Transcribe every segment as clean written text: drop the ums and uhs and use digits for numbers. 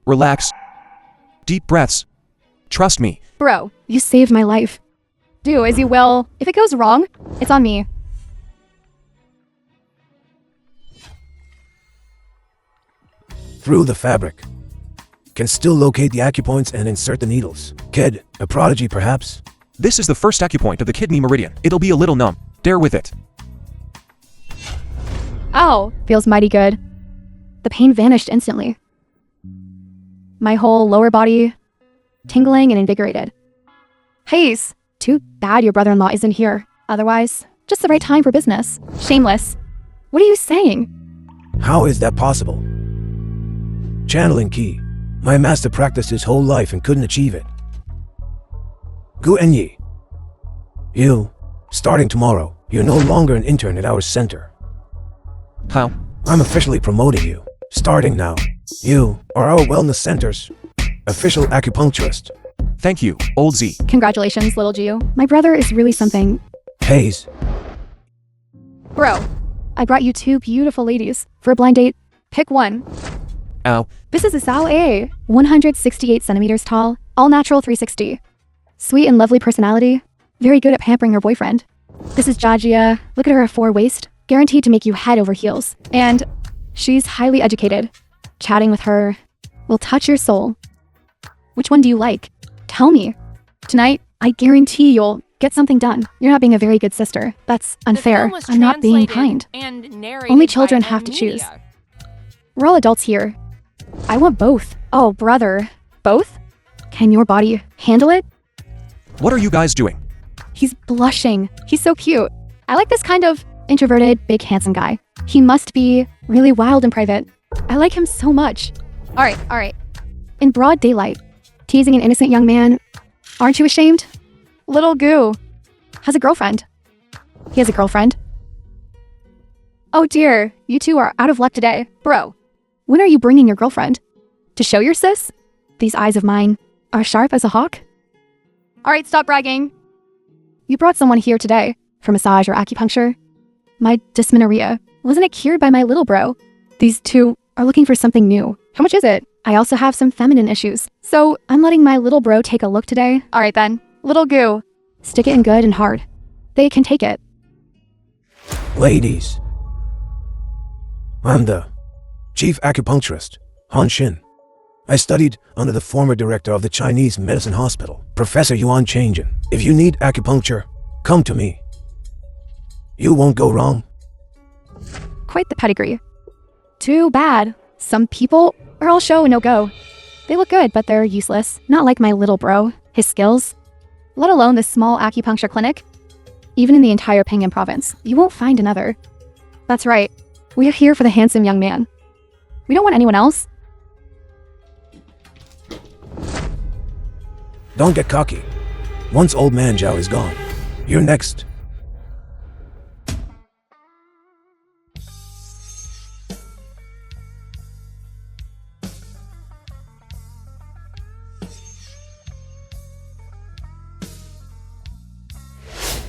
Relax. Deep breaths. Trust me. Bro, you saved my life. Do as you will. If it goes wrong, it's on me. Through the fabric. Can still locate the acupoints and insert the needles. Kid, a prodigy perhaps? This is the first acupoint of the kidney meridian. It'll be a little numb. Bear with it. Ow! Feels mighty good. The pain vanished instantly. My whole lower body tingling and invigorated. Haze! Too bad your brother-in-law isn't here. Otherwise, just the right time for business. Shameless. What are you saying? How is that possible? Channeling key. My master practiced his whole life and couldn't achieve it. Gu you, starting tomorrow, you're no longer an intern at our center. How? I'm officially promoting you. Starting now, you are our wellness center's official acupuncturist. Thank you, Old Z. Congratulations, little Jew. My brother is really something. Haze. Bro, I brought you two beautiful ladies. For a blind date, pick one. Ow. This is a Zhao A, 168 centimeters tall, all natural 360. Sweet and lovely personality, very good at pampering her boyfriend. This is Jajia, look at her 4 waist, guaranteed to make you head over heels. And she's highly educated. Chatting with her will touch your soul. Which one do you like? Tell me. Tonight, I guarantee you'll get something done. You're not being a very good sister. That's unfair. I'm not being kind. Only children have to choose. We're all adults here. I want both. Oh, brother. Both? Can your body handle it? What are you guys doing? He's blushing. He's so cute. I like this kind of introverted, big, handsome guy. He must be really wild in private. I like him so much. All right. In broad daylight, teasing an innocent young man. Aren't you ashamed? Little Goo has a girlfriend. He has a girlfriend. Oh dear, you two are out of luck today. Bro, when are you bringing your girlfriend? To show your sis? These eyes of mine are sharp as a hawk. All right, stop bragging. You brought someone here today for massage or acupuncture. My dysmenorrhea, wasn't it cured by my little bro? These two are looking for something new. How much is it? I also have some feminine issues, so I'm letting my little bro take a look today. All right then, little Goo, stick it in good and hard. They can take it. Ladies, I'm the chief acupuncturist, Han Xin. I studied under the former director of the Chinese Medicine Hospital, Professor Yuan Changjin. If you need acupuncture, come to me. You won't go wrong. Quite the pedigree. Too bad. Some people are all show and no go. They look good, but they're useless. Not like my little bro. His skills, let alone this small acupuncture clinic. Even in the entire Pingyang province, you won't find another. That's right. We are here for the handsome young man. We don't want anyone else. Don't get cocky. Once old man Zhao is gone, you're next.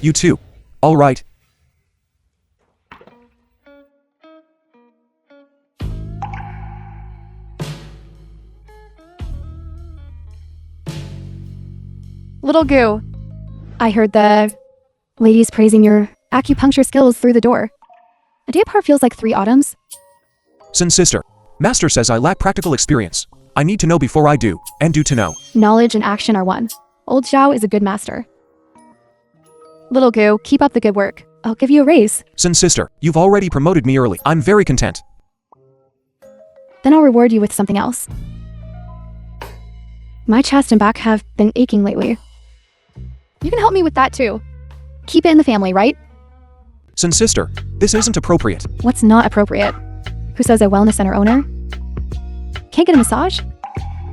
You too. All right. Little Goo, I heard the ladies praising your acupuncture skills through the door. A day apart feels like 3 autumns. Sin sister. Master says I lack practical experience. I need to know before I do, and do to know. Knowledge and action are one. Old Zhao is a good master. Little Goo, keep up the good work. I'll give you a raise. Sin sister, you've already promoted me early. I'm very content. Then I'll reward you with something else. My chest and back have been aching lately. You can help me with that too. Keep it in the family, right? Sin sister, this isn't appropriate. What's not appropriate? Who says a wellness center owner? Can't get a massage?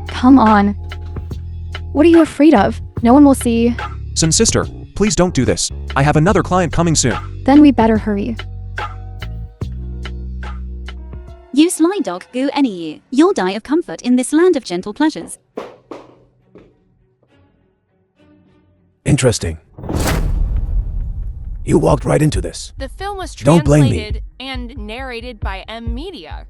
Come on. What are you afraid of? No one will see. Sin sister, please don't do this. I have another client coming soon. Then we better hurry. You sly dog, Gu Enyu. You'll die of comfort in this land of gentle pleasures. Interesting. You walked right into this. The film was Don't blame me. translated and narrated by M Media.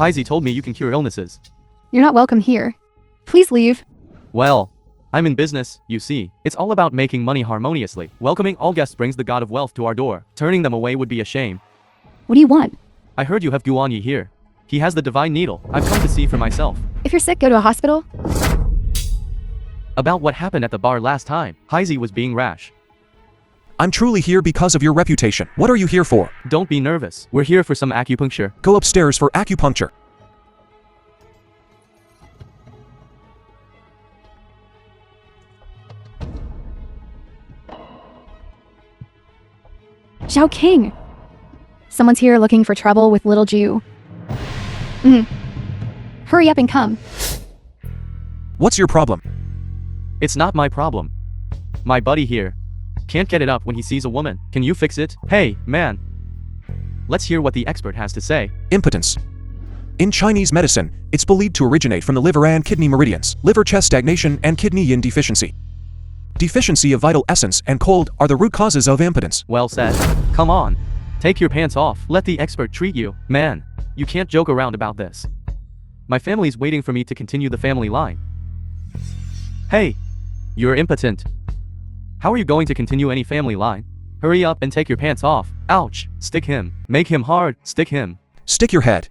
Heisey told me you can cure illnesses. You're not welcome here. Please leave. Well, I'm in business, you see. It's all about making money harmoniously. Welcoming all guests brings the god of wealth to our door. Turning them away would be a shame. What do you want? I heard you have Guanyi here. He has the divine needle. I've come to see for myself. If you're sick, go to a hospital. About what happened at the bar last time. Heisey was being rash. I'm truly here because of your reputation. What are you here for? Don't be nervous. We're here for some acupuncture. Go upstairs for acupuncture. Zhao King. Someone's here looking for trouble with little Jew. Hurry up and come. What's your problem? It's not my problem. My buddy here can't get it up when he sees a woman. Can you fix it? Hey, man. Let's hear what the expert has to say. Impotence. In Chinese medicine, it's believed to originate from the liver and kidney meridians, liver chest stagnation and kidney yin deficiency. Deficiency of vital essence and cold are the root causes of impotence. Well said. Come on. Take your pants off. Let the expert treat you. Man, you can't joke around about this. My family's waiting for me to continue the family line. Hey, you're impotent. How are you going to continue any family line? Hurry up and take your pants off. Ouch. Stick him. Make him hard. Stick him. Stick your head.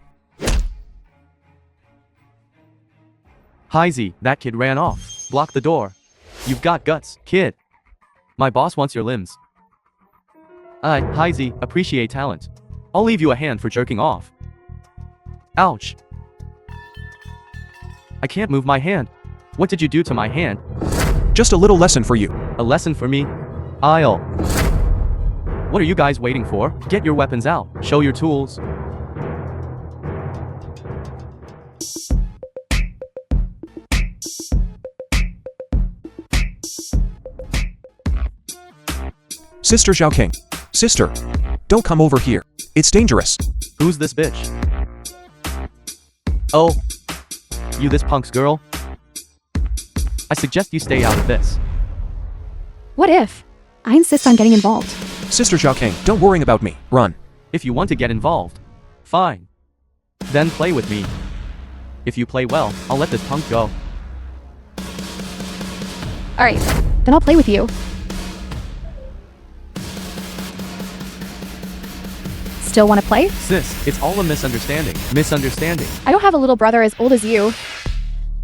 Heisey, that kid ran off. Block the door. You've got guts, kid. My boss wants your limbs. Heisey, appreciate talent. I'll leave you a hand for jerking off. Ouch. I can't move my hand. What did you do to my hand? Just a little lesson for you. A lesson for me? I'll. What are you guys waiting for? Get your weapons out. Show your tools. Sister Zhao King. Sister, don't come over here. It's dangerous. Who's this bitch? Oh, you this punk's girl? I suggest you stay out of this. What if? I insist on getting involved. Sister Zhao King, don't worry about me. Run. If you want to get involved, fine. Then play with me. If you play well, I'll let this punk go. Alright, then I'll play with you. Still want to play? Sis, it's all a misunderstanding. Misunderstanding. I don't have a little brother as old as you.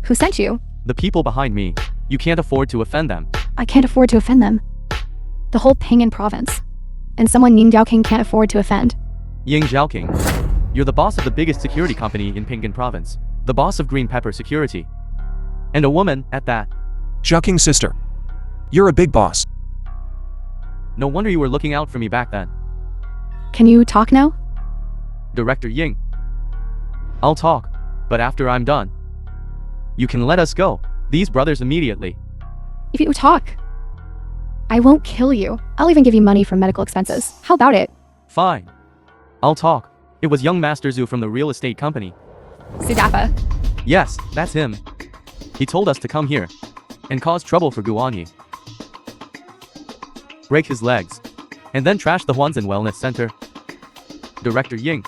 Who sent you? The people behind me. You can't afford to offend them. I can't afford to offend them. The whole Ping'an province. And someone Ying King can't afford to offend. Ying Zhaoking. You're the boss of the biggest security company in Ping'an province. The boss of Green Pepper Security. And a woman, at that. Zhao King's sister. You're a big boss. No wonder you were looking out for me back then. Can you talk now? Director Ying. I'll talk, but after I'm done. You can let us go. These brothers immediately. If you talk, I won't kill you. I'll even give you money for medical expenses. How about it? Fine. I'll talk. It was young Master Zhu from the real estate company. Sudafa. Yes, that's him. He told us to come here and cause trouble for Guanyi. Break his legs. And then trash the Huanzhen Wellness Center. Director Ying.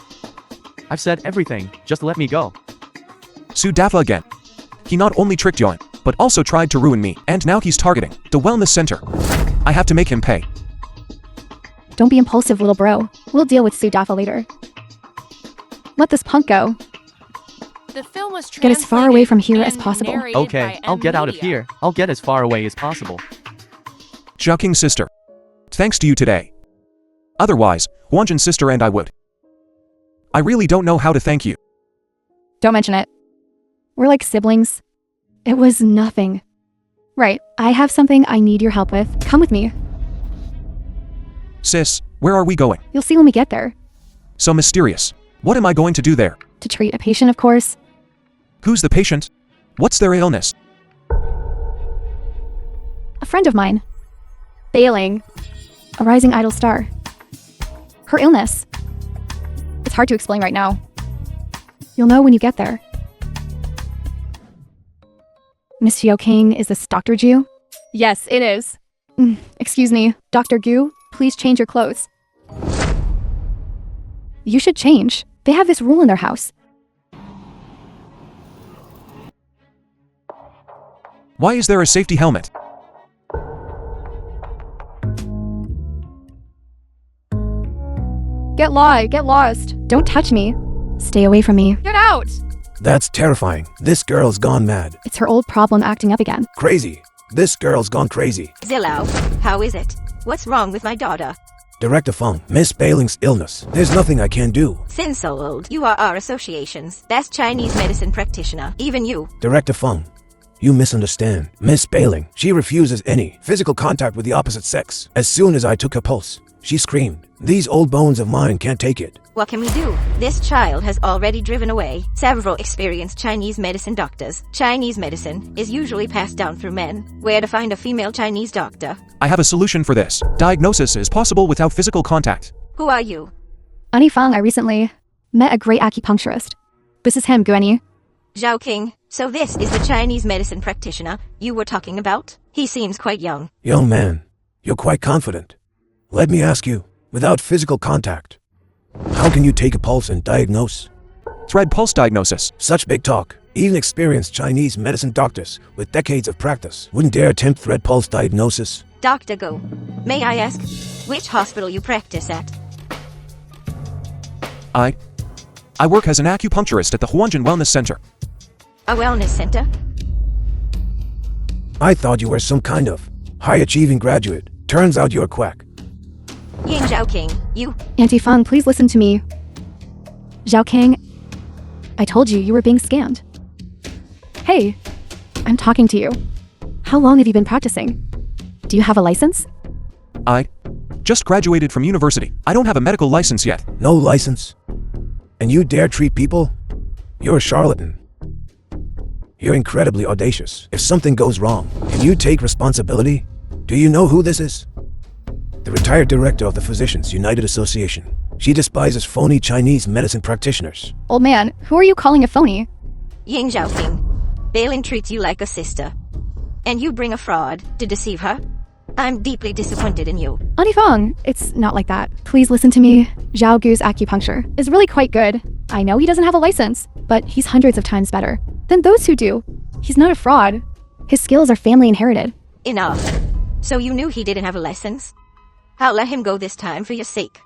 I've said everything, just let me go. Su Dafa again. He not only tricked Yuan, but also tried to ruin me, and now he's targeting the wellness center. I have to make him pay. Don't be impulsive, little bro. We'll deal with Sudafa later. Let this punk go. The film was Get as far away from here as possible. Okay, I'll get out of here. I'll get as far away as possible. Zhao King's sister. Thanks to you today. Otherwise, Huanzhen's sister and I would. I really don't know how to thank you. Don't mention it. We're like siblings. It was nothing. Right, I have something I need your help with. Come with me. Sis, where are we going? You'll see when we get there. So mysterious. What am I going to do there? To treat a patient, of course. Who's the patient? What's their illness? A friend of mine. Bailing. A rising idol star. Her illness. It's hard to explain right now. You'll know when you get there. Miss Zhao King, is this Dr. Ju? Yes, it is. Excuse me, Dr. Gu, please change your clothes. You should change. They have this rule in their house. Why is there a safety helmet? Get lost. Don't touch me. Stay away from me. Get out! That's terrifying. This girl's gone mad. It's her old problem acting up again. Crazy. This girl's gone crazy. Zillow, how is it? What's wrong with my daughter? Director Fung, Miss Bailing's illness. There's nothing I can do. Since so old, you are our association's best Chinese medicine practitioner. Even you. Director Fung, you misunderstand. Miss Bailing, she refuses any physical contact with the opposite sex. As soon as I took her pulse, she screamed. These old bones of mine can't take it. What can we do? This child has already driven away several experienced Chinese medicine doctors. Chinese medicine is usually passed down through men. Where to find a female Chinese doctor? I have a solution for this. Diagnosis is possible without physical contact. Who are you? Ani Fang, I recently met a great acupuncturist. This is him, Guanyi. Zhao King. So this is the Chinese medicine practitioner you were talking about? He seems quite young. Young man, you're quite confident. Let me ask you, without physical contact, how can you take a pulse and diagnose? Thread pulse diagnosis. Such big talk. Even experienced Chinese medicine doctors with decades of practice wouldn't dare attempt thread pulse diagnosis. Dr. Go, may I ask which hospital you practice at? I work as an acupuncturist at the Huanjin Wellness Center. A wellness center? I thought you were some kind of high-achieving graduate. Turns out you're a quack. Ying Zhao King, you. Auntie Fang, please listen to me. Zhao King, I told you were being scammed. Hey, I'm talking to you. How long have you been practicing? Do you have a license? I just graduated from university. I don't have a medical license yet. No license? And you dare treat people? You're a charlatan. You're incredibly audacious. If something goes wrong, can you take responsibility? Do you know who this is? The retired director of the Physicians United Association. She despises phony Chinese medicine practitioners. Old man, who are you calling a phony? Ying Zhao King. Balin treats you like a sister. And you bring a fraud to deceive her? I'm deeply disappointed in you. Auntie Fang, it's not like that. Please listen to me. Zhao Gu's acupuncture is really quite good. I know he doesn't have a license, but he's hundreds of times better than those who do. He's not a fraud. His skills are family inherited. Enough. So you knew he didn't have a license? I'll let him go this time for your sake.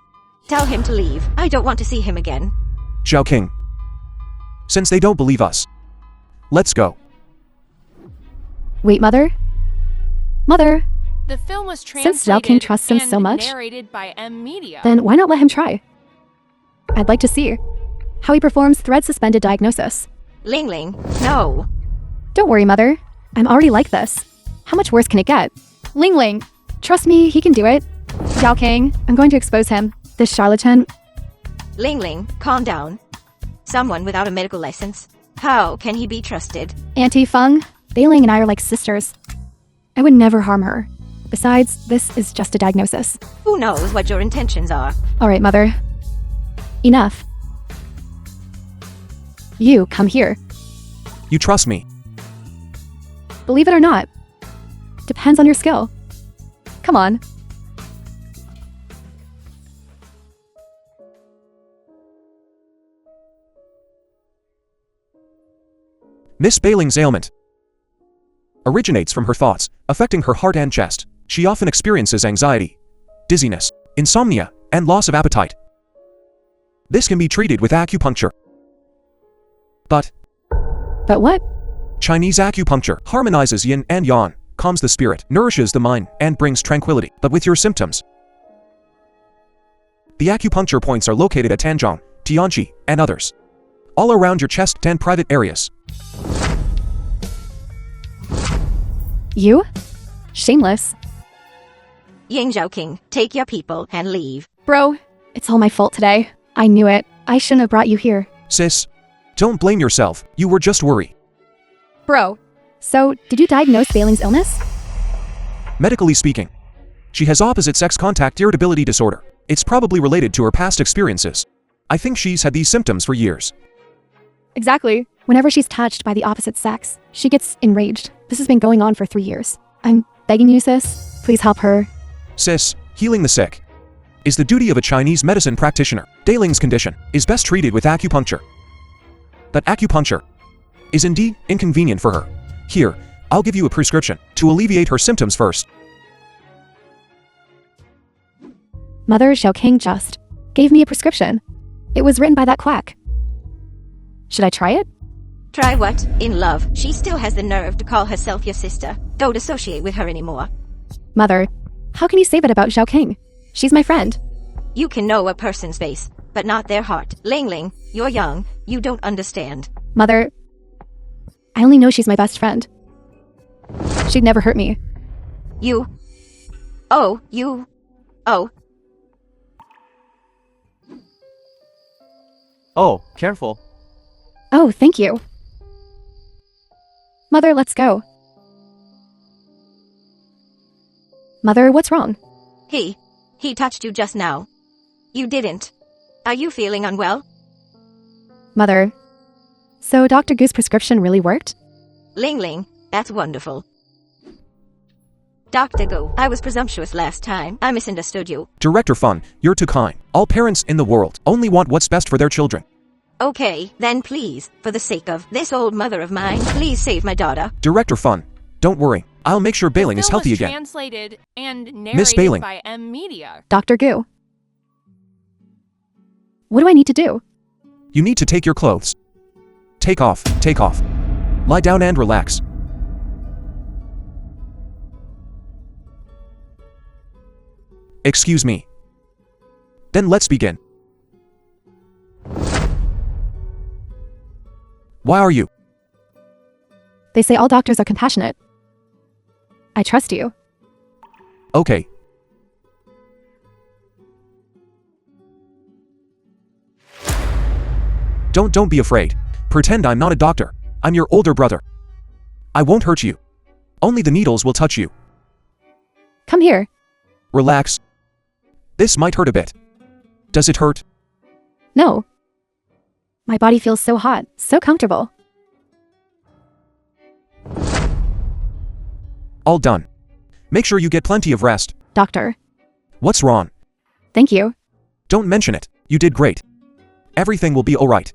Tell him to leave. I don't want to see him again. Zhao King. Since they don't believe us, let's go. Wait, Mother? Mother, The film was Since Zhao King translated trusts him and so much, narrated by M Media. then why not let him try? I'd like to see how he performs thread suspended diagnosis. Ling Ling, no. Don't worry, Mother. I'm already like this. How much worse can it get? Ling Ling, trust me, he can do it. Zhao King, I'm going to expose him. This charlatan. Ling Ling, calm down. Someone without a medical license. How can he be trusted? Auntie Feng, Beiling and I are like sisters. I would never harm her. Besides, this is just a diagnosis. Who knows what your intentions are? All right, Mother. Enough. You, come here. You trust me. Believe it or not. Depends on your skill. Come on. Miss Bailing's ailment originates from her thoughts, affecting her heart and chest. She often experiences anxiety, dizziness, insomnia, and loss of appetite. This can be treated with acupuncture. But what? Chinese acupuncture harmonizes yin and yang, calms the spirit, nourishes the mind, and brings tranquility. But with your symptoms, the acupuncture points are located at Tanzhong, Tianqi, and others, all around your chest and private areas. You? Shameless. Ying Zhao King, take your people and leave. Bro, it's all my fault today. I knew it. I shouldn't have brought you here. Sis, don't blame yourself. You were just worried. Bro, so did you diagnose Bailing's illness? Medically speaking, she has opposite sex contact irritability disorder. It's probably related to her past experiences. I think she's had these symptoms for years. Exactly. Whenever she's touched by the opposite sex, she gets enraged. This has been going on for 3 years. I'm begging you, sis. Please help her. Sis, healing the sick is the duty of a Chinese medicine practitioner. Bailing's condition is best treated with acupuncture. But acupuncture is indeed inconvenient for her. Here, I'll give you a prescription to alleviate her symptoms first. Mother Xiaoqing just gave me a prescription. It was written by that quack. Should I try it? Try what? In love. She still has the nerve to call herself your sister. Don't associate with her anymore. Mother, how can you say that about Xiaoqing? She's my friend. You can know a person's face, but not their heart. Ling Ling, you're young. You don't understand. Mother, I only know she's my best friend. She'd never hurt me. You. Oh. Oh, careful. Oh, thank you. Mother, let's go. Mother, what's wrong? He touched you just now. You didn't. Are you feeling unwell? Mother, so Dr. Gu's prescription really worked? Ling Ling, that's wonderful. Dr. Gu, I was presumptuous last time. I misunderstood you. Director Fun, you're too kind. All parents in the world only want what's best for their children. Okay, then please, for the sake of this old mother of mine, please save my daughter. Director Fun, don't worry. I'll make sure Bailing is healthy again. Translated and Miss narrated Bailing. by M Media. Dr. Gu. What do I need to do? You need to take your clothes. Take off. Lie down and relax. Excuse me. Then let's begin. Why are you? They say all doctors are compassionate. I trust you. Okay. Don't be afraid. Pretend I'm not a doctor. I'm your older brother. I won't hurt you. Only the needles will touch you. Come here. Relax. This might hurt a bit. Does it hurt? No. My body feels so hot, so comfortable. All done. Make sure you get plenty of rest. Doctor. What's wrong? Thank you. Don't mention it. You did great. Everything will be alright.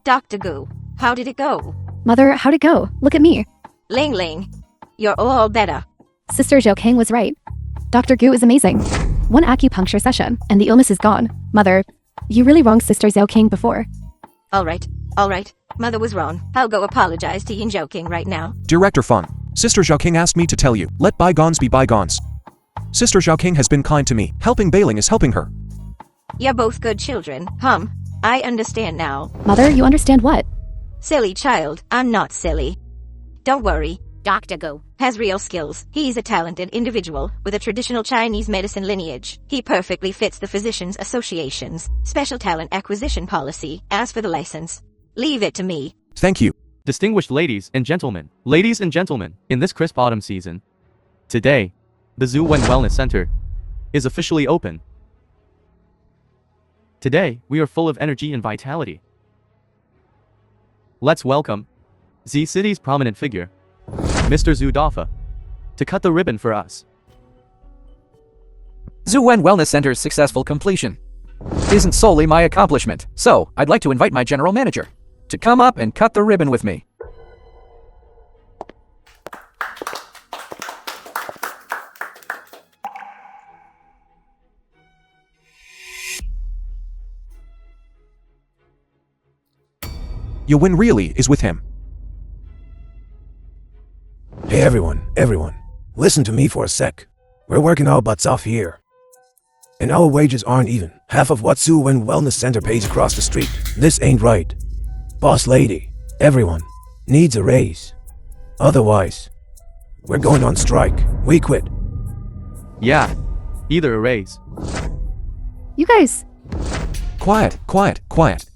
Dr. Gu, how did it go? Mother, how'd it go? Look at me. Ling Ling, you're all better. Sister Xiaoqing was right. Dr. Gu is amazing. One acupuncture session, and the illness is gone. Mother, you really wronged Sister Xiaoqing before. Alright. Mother was wrong. I'll go apologize to Yin Xiaoqing right now. Director Fun, Sister Xiaoqing asked me to tell you, let bygones be bygones. Sister Xiaoqing has been kind to me. Helping Bailing is helping her. You're both good children. I understand now. Mother, you understand what? Silly child, I'm not silly. Don't worry. Dr. Gu Has real skills. He's a talented individual with a traditional Chinese medicine lineage. He perfectly fits the Physicians Association's special talent acquisition policy. As for the license, leave it to me. Thank you. Distinguished ladies and gentlemen, in this crisp autumn season, today, the Zhu Wen Wellness Center is officially open. Today, we are full of energy and vitality. Let's welcome Z City's prominent figure, Mr. Zhu Dafa, to cut the ribbon for us. Zhu Wen Wellness Center's successful completion isn't solely my accomplishment, so I'd like to invite my general manager to come up and cut the ribbon with me. Your win really is with him. Hey everyone, listen to me for a sec. We're working our butts off here. And our wages aren't even half of what Zhu Wen Wellness Center pays across the street. This ain't right. Boss lady, everyone needs a raise. Otherwise, we're going on strike. We quit. Yeah, either a raise. You guys. Quiet.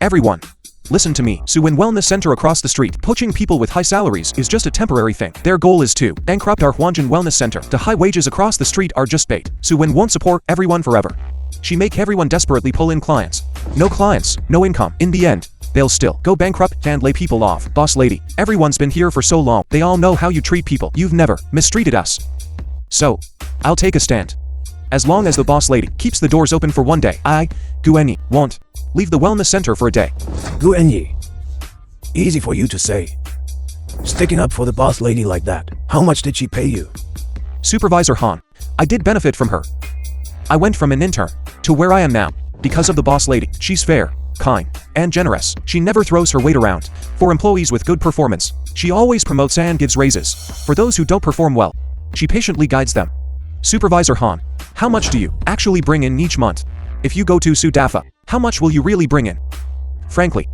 Everyone. Listen to me. Zhu Wen Wellness Center across the street, poaching people with high salaries is just a temporary thing. Their goal is to bankrupt our Huanjin Wellness Center. The high wages across the street are just bait. Zhu Wen won't support everyone forever. She make everyone desperately pull in clients. No clients, no income. In the end, they'll still go bankrupt and lay people off. Boss lady, everyone's been here for so long. They all know how you treat people. You've never mistreated us. So, I'll take a stand. As long as the boss lady keeps the doors open for one day, I, Guenyi, won't leave the wellness center for a day. Guenyi. Easy for you to say. Sticking up for the boss lady like that. How much did she pay you? Supervisor Han, I did benefit from her. I went from an intern to where I am now because of the boss lady. She's fair, kind, and generous. She never throws her weight around. For employees with good performance, she always promotes and gives raises. For those who don't perform well, she patiently guides them. Supervisor Han, how much do you actually bring in each month? If you go to Sudafa, how much will you really bring in? Frankly,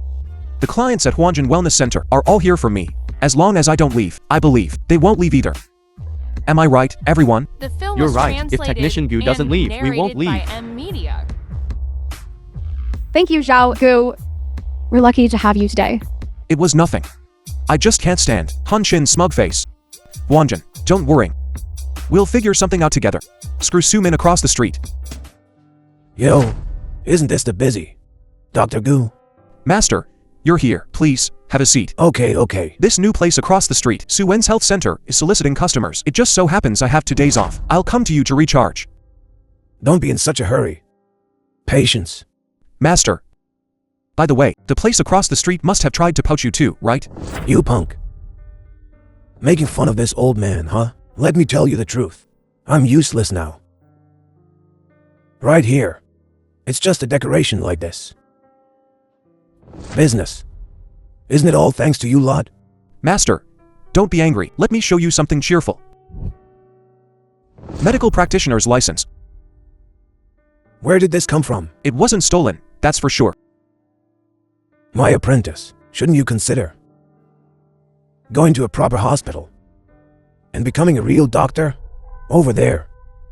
the clients at Huanjin Wellness Center are all here for me. As long as I don't leave, I believe they won't leave either. Am I right, everyone? The film You're was right. If translated Technician Gu doesn't and leave, we won't narrated by leave. M Media. Thank you, Zhao Gu. We're lucky to have you today. It was nothing. I just can't stand Han Shin's smug face. Huanjin, don't worry. We'll figure something out together. Screw Sumin across the street. Yo, isn't this the busy Dr. Gu? Master, you're here. Please, have a seat. Okay. This new place across the street, Suwen's Health Center, is soliciting customers. It just so happens I have 2 days off. I'll come to you to recharge. Don't be in such a hurry. Patience. Master. By the way, the place across the street must have tried to poach you too, right? You punk. Making fun of this old man, huh? Let me tell you the truth. I'm useless now. Right here. It's just a decoration like this. Business. Isn't it all thanks to you lot? Master, don't be angry. Let me show you something cheerful. Medical practitioner's license. Where did this come from? It wasn't stolen, that's for sure. My apprentice. Shouldn't you consider going to a proper hospital and becoming a real doctor? Over there,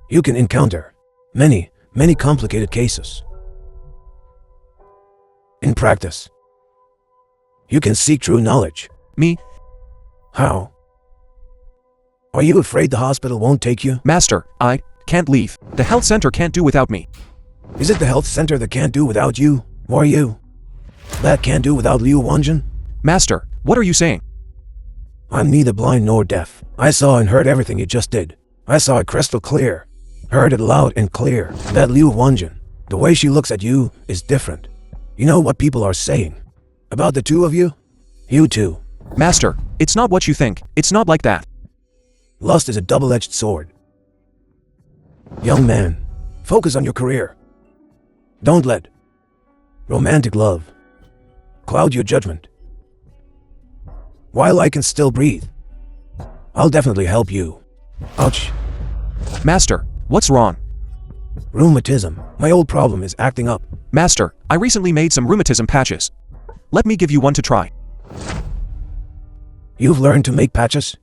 you can encounter many complicated cases. In practice, you can seek true knowledge. Me? How? Are you afraid the hospital won't take you? Master, I can't leave. The health center can't do without me. Is it the health center that can't do without you? Or you? That can't do without Liu Wanjin? Master, what are you saying? I'm neither blind nor deaf. I saw and heard everything you just did. I saw it crystal clear. Heard it loud and clear. That Liu Wanjin, the way she looks at you, is different. You know what people are saying about the two of you? You two. Master, it's not what you think. It's not like that. Lust is a double-edged sword. Young man, focus on your career. Don't let romantic love cloud your judgment. While I can still breathe, I'll definitely help you. Ouch. Master, what's wrong? Rheumatism. My old problem is acting up. Master, I recently made some rheumatism patches. Let me give you one to try. You've learned to make patches?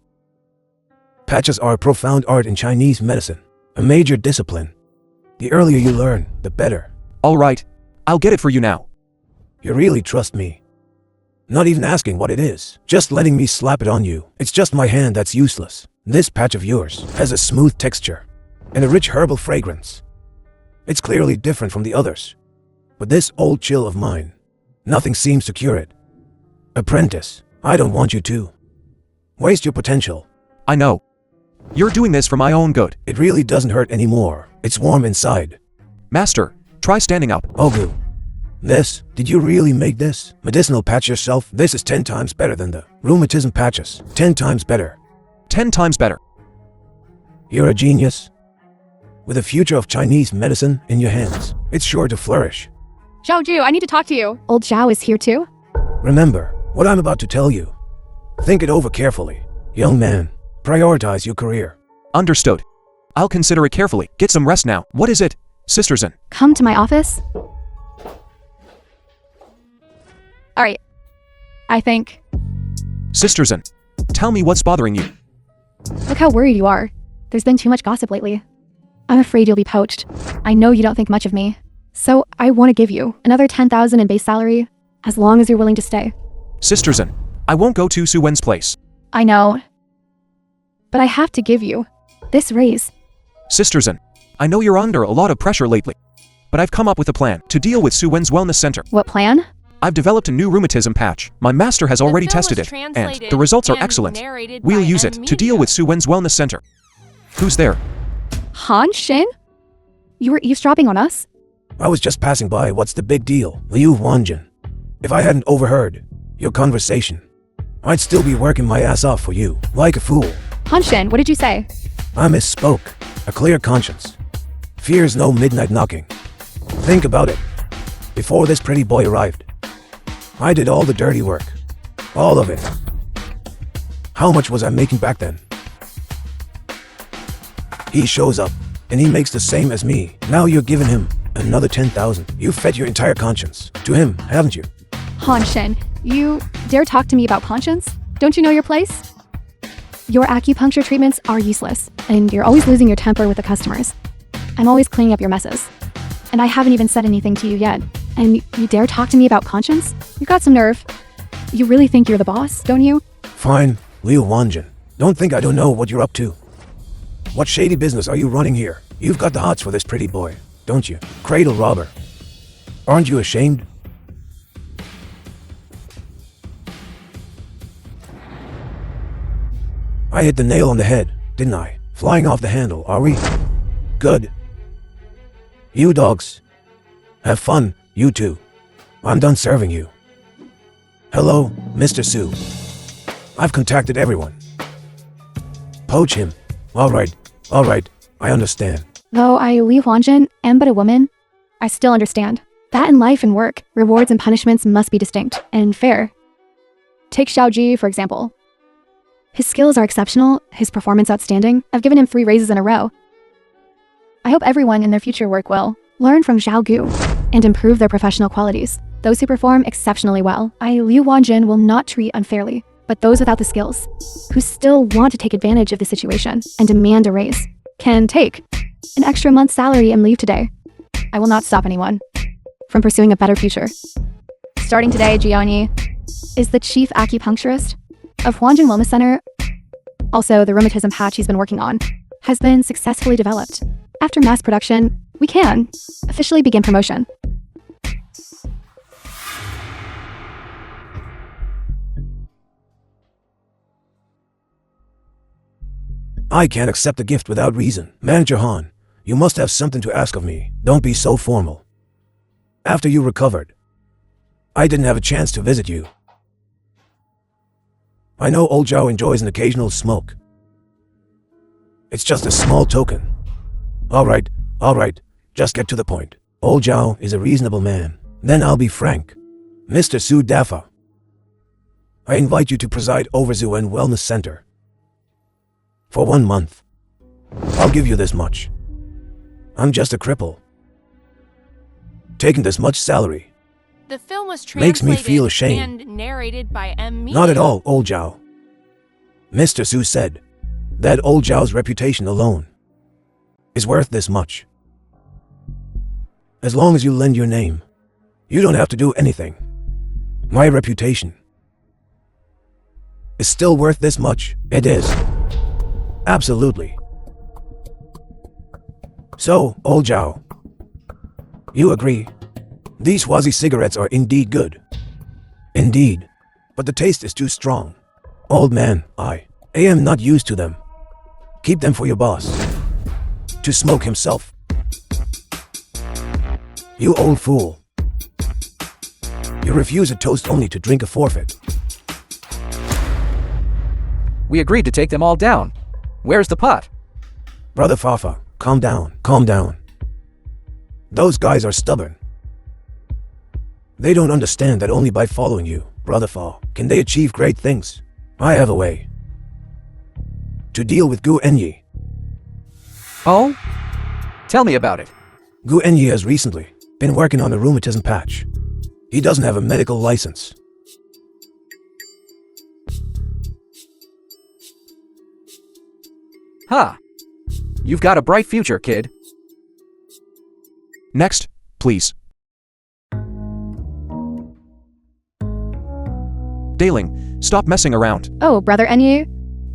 Patches are a profound art in Chinese medicine, a major discipline. The earlier you learn, the better. All right, I'll get it for you now. You really trust me? Not even asking what it is, just letting me slap it on you. It's just my hand that's useless. This patch of yours has a smooth texture and a rich herbal fragrance. It's clearly different from the others. But this old chill of mine, nothing seems to cure it. Apprentice, I don't want you to waste your potential. I know. You're doing this for my own good. It really doesn't hurt anymore. It's warm inside. Master, try standing up. Ogu. This? Did you really make this? Medicinal patch yourself? This is 10 times better than the rheumatism patches. 10 times better. 10 times better. You're a genius. With the future of Chinese medicine in your hands, it's sure to flourish. Zhao Ju, I need to talk to you. Old Zhao is here too. Remember what I'm about to tell you. Think it over carefully. Young man, prioritize your career. Understood. I'll consider it carefully. Get some rest now. What is it, Sisterson? Come to my office. All right. I think. Sisterson, tell me what's bothering you. Look how worried you are. There's been too much gossip lately. I'm afraid you'll be poached. I know you don't think much of me. So I want to give you another 10,000 in base salary, as long as you're willing to stay. Sisterson, I won't go to Su Wen's place. I know. But I have to give you this raise. Sisterson, I know you're under a lot of pressure lately. But I've come up with a plan to deal with Su Wen's wellness center. What plan? I've developed a new rheumatism patch. My master has already The film tested was it, and translated the results are and excellent. narrated We'll by use M it to deal Media. with Su Wen's wellness center. Who's there? Han Shin? You were eavesdropping on us? I was just passing by. What's the big deal? Liu Wanjin. If I hadn't overheard your conversation, I'd still be working my ass off for you, like a fool. Hanshin, what did you say? I misspoke. A clear conscience. Fears no midnight knocking. Think about it. Before this pretty boy arrived, I did all the dirty work. All of it. How much was I making back then? He shows up, and he makes the same as me. Now you're giving him another 10,000. You fed your entire conscience to him, haven't you? Hanshin, you dare talk to me about conscience? Don't you know your place? Your acupuncture treatments are useless, and you're always losing your temper with the customers. I'm always cleaning up your messes. And I haven't even said anything to you yet. And you dare talk to me about conscience? You got some nerve. You really think you're the boss, don't you? Fine, Liu Wanjin. Don't think I don't know what you're up to. What shady business are you running here? You've got the hots for this pretty boy, don't you? Cradle robber. Aren't you ashamed? I hit the nail on the head, didn't I? Flying off the handle, are we? Good. You dogs. Have fun, you two. I'm done serving you. Hello, Mr. Su. I've contacted everyone. Poach him. Alright, I understand. Though I, Liu Huanjin, am but a woman, I still understand. That in life and work, rewards and punishments must be distinct and fair. Take Xiao Ji, for example. His skills are exceptional, his performance outstanding. I've given him 3 raises in a row. I hope everyone in their future work will learn from Zhao Gu and improve their professional qualities. Those who perform exceptionally well, I, Liu Wanjin, will not treat unfairly. But those without the skills, who still want to take advantage of the situation and demand a raise, can take an extra month's salary and leave today. I will not stop anyone from pursuing a better future. Starting today, Jiaoni is the chief acupuncturist of Huanjin Wellness Center. Also, the rheumatism patch he's been working on has been successfully developed. After mass production, we can officially begin promotion. I can't accept the gift without reason. Manager Han, you must have something to ask of me. Don't be so formal. After you recovered, I didn't have a chance to visit you. I know old Zhao enjoys an occasional smoke. It's just a small token. Alright, just get to the point. Old Zhao is a reasonable man. Then I'll be frank. Mr. Su Dafa, I invite you to preside over Zhuan Wellness Center. For 1 month. I'll give you this much. I'm just a cripple. Taking this much salary The film was makes me translated feel ashamed. and narrated by M. Not at all, old Zhao. Mr. Su said that old Zhao's reputation alone is worth this much. As long as you lend your name, you don't have to do anything. My reputation is still worth this much. It is. Absolutely. So, old Zhao, you agree? These Huazi cigarettes are indeed good. Indeed. But the taste is too strong. Old man, I am not used to them. Keep them for your boss. To smoke himself. You old fool. You refuse a toast only to drink a forfeit. We agreed to take them all down. Where's the pot? Brother Fafa, calm down. Those guys are stubborn. They don't understand that only by following you, Brother Fa, can they achieve great things. I have a way to deal with Gu Enyi. Oh? Tell me about it. Gu Enyi has recently been working on a rheumatism patch. He doesn't have a medical license. Ha! You've got a bright future, kid. Next, please. Daling, stop messing around. Oh, Brother Enyu,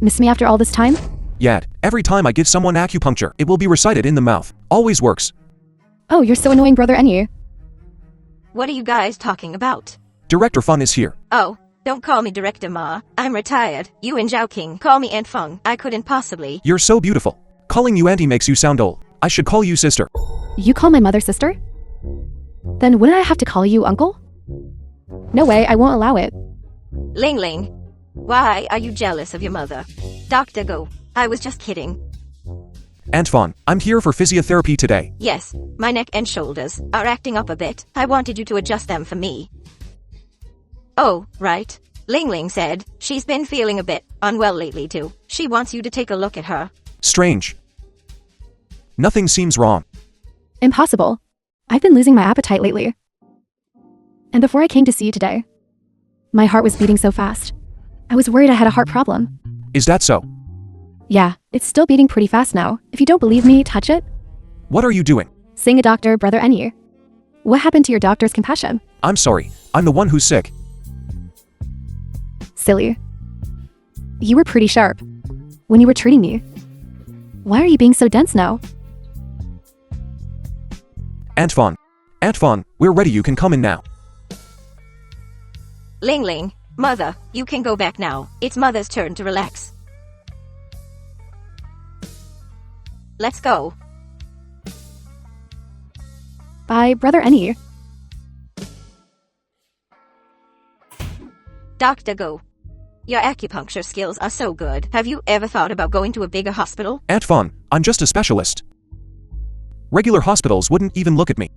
miss me after all this time? Yet, every time I give someone acupuncture, it will be recited in the mouth. Always works. Oh, you're so annoying, Brother Enyu. What are you guys talking about? Director Fun is here. Oh, don't call me Director Ma. I'm retired. You and Zhao King call me Aunt Feng. I couldn't possibly. You're so beautiful. Calling you auntie makes you sound old. I should call you sister. You call my mother sister? Then wouldn't I have to call you uncle? No way, I won't allow it. Ling Ling. Why are you jealous of your mother? Dr. Go. I was just kidding. Antoine, I'm here for physiotherapy today. Yes, my neck and shoulders are acting up a bit. I wanted you to adjust them for me. Oh, right. Ling Ling said she's been feeling a bit unwell lately too. She wants you to take a look at her. Strange. Nothing seems wrong. Impossible. I've been losing my appetite lately. And before I came to see you today, my heart was beating so fast. I was worried I had a heart problem. Is that so? Yeah, it's still beating pretty fast now. If you don't believe me, touch it. What are you doing? Sing a doctor, brother Enyi. What happened to your doctor's compassion? I'm sorry. I'm the one who's sick. Silly. You were pretty sharp when you were treating me. Why are you being so dense now? Antoine, we're ready. You can come in now. Ling Ling, Mother, you can go back now. It's Mother's turn to relax. Let's go. Bye, brother Enyi. Dr. Go. Your acupuncture skills are so good. Have you ever thought about going to a bigger hospital? Antoine, I'm just a specialist. Regular hospitals wouldn't even look at me.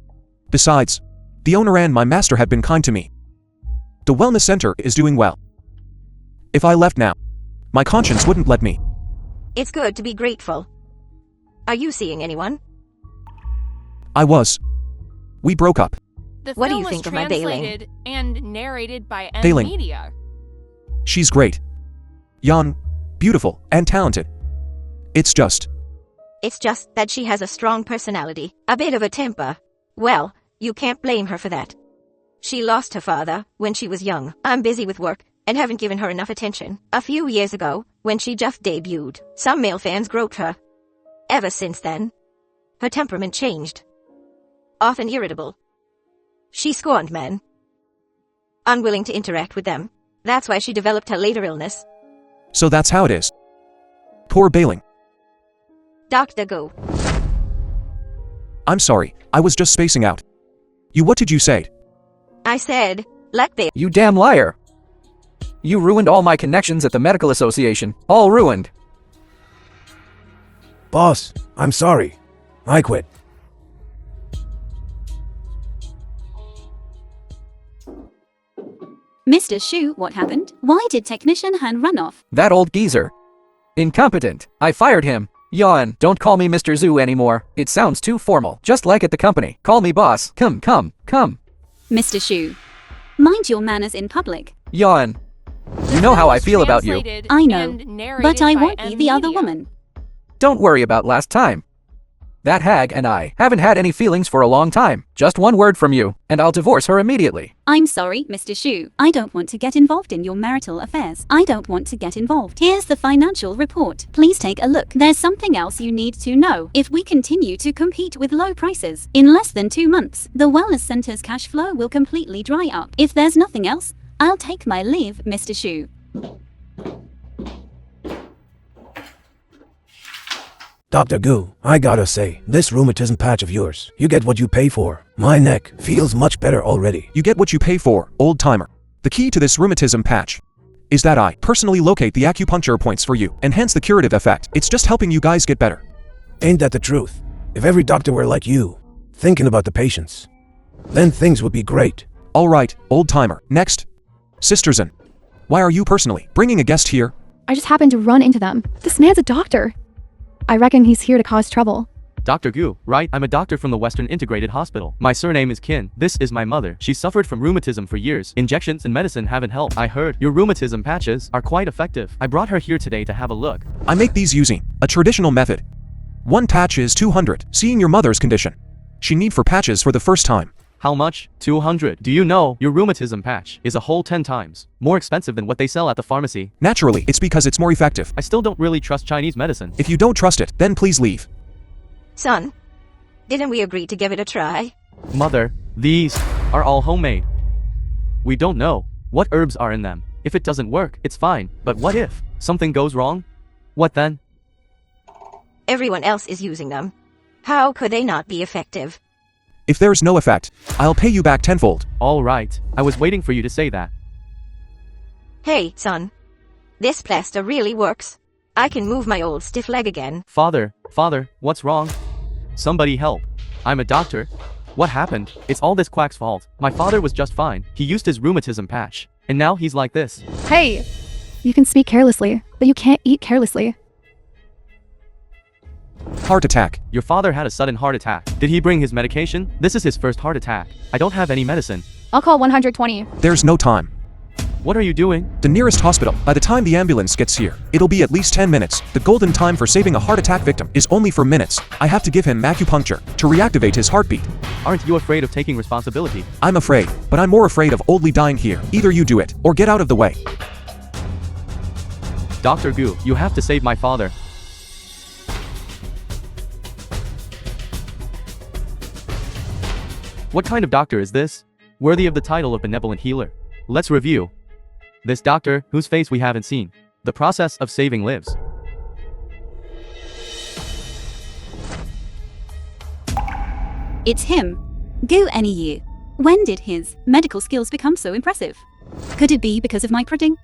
Besides, the owner and my master have been kind to me. The wellness center is doing well. If I left now, my conscience wouldn't let me. It's good to be grateful. Are you seeing anyone? I was. We broke up. The What do film you was think of my Bailing? translated and narrated by M Bailing. Media. She's great. Young, beautiful, and talented. It's just that she has a strong personality, a bit of a temper. Well, you can't blame her for that. She lost her father when she was young. I'm busy with work and haven't given her enough attention. A few years ago, when she just debuted, some male fans groped her. Ever since then, her temperament changed. Often irritable. She scorned men. Unwilling to interact with them. That's why she developed her later illness. so that's how it is. Poor Bailing. Dr. Go. I'm sorry, I was just spacing out. What did you say? I said, let Bail. You damn liar! You ruined all my connections at the medical association. All ruined. Boss, I'm sorry. I quit. Mr. Shu, what happened? Why did Technician Han run off? That old geezer. Incompetent. I fired him. Yawn. Don't call me Mr. Zhu anymore. It sounds too formal. Just like at the company. Call me boss. Come. Mr. Shu, mind your manners in public. Yawn. You know how I feel about you. Translated I know, and narrated but I by won't be M the other Media. woman. Don't worry about last time. That hag and I haven't had any feelings for a long time. Just one word from you, and I'll divorce her immediately. I'm sorry, Mr. Shu. I don't want to get involved in your marital affairs. I don't want to get involved. Here's the financial report. Please take a look. There's something else you need to know. If we continue to compete with low prices, in less than 2 months, the wellness center's cash flow will completely dry up. If there's nothing else, I'll take my leave, Mr. Shu. Dr. Gu, I gotta say, this rheumatism patch of yours, you get what you pay for. My neck feels much better already. You get what you pay for, old timer. The key to this rheumatism patch is that I personally locate the acupuncture points for you, enhance the curative effect. It's just helping you guys get better. Ain't that the truth? If every doctor were like you, thinking about the patients, then things would be great. All right, old timer. Next. Sister Zen. Why are you personally bringing a guest here? I just happened to run into them. This man's a doctor. I reckon he's here to cause trouble. Dr. Gu, right? I'm a doctor from the Western Integrated Hospital. My surname is Kin. This is my mother. She suffered from rheumatism for years. Injections and medicine haven't helped. I heard your rheumatism patches are quite effective. I brought her here today to have a look. I make these using a traditional method. One patch is 200. Seeing your mother's condition, she need for patches for the first time. How much? 200. Do you know your rheumatism patch is a whole 10 times more expensive than what they sell at the pharmacy? Naturally, it's because it's more effective. I still don't really trust Chinese medicine. If you don't trust it, then please leave. Son, didn't we agree to give it a try? Mother, these are all homemade. We don't know what herbs are in them. If it doesn't work, it's fine. But what if something goes wrong? What then? Everyone else is using them. How could they not be effective? If there's no effect, I'll pay you back tenfold. All right. I was waiting for you to say that. Hey, son. This plaster really works. I can move my old stiff leg again. Father, what's wrong? Somebody help. I'm a doctor. What happened? It's all this quack's fault. My father was just fine. He used his rheumatism patch. And now he's like this. Hey! You can speak carelessly, but you can't eat carelessly. Heart attack. Your father had a sudden heart attack. Did he bring his medication? This is his first heart attack. I don't have any medicine. I'll call 120. There's no time. What are you doing? The nearest hospital. By the time the ambulance gets here, it'll be at least 10 minutes. The golden time for saving a heart attack victim is only for minutes. I have to give him acupuncture to reactivate his heartbeat. Aren't you afraid of taking responsibility? I'm afraid, but I'm more afraid of oldly dying here. Either you do it, or get out of the way. Dr. Gu, you have to save my father. What kind of doctor is this? Worthy of the title of benevolent healer. Let's review. This doctor, whose face we haven't seen. The process of saving lives. It's him. Gu Yu. When did his medical skills become so impressive? Could it be because of my prodding?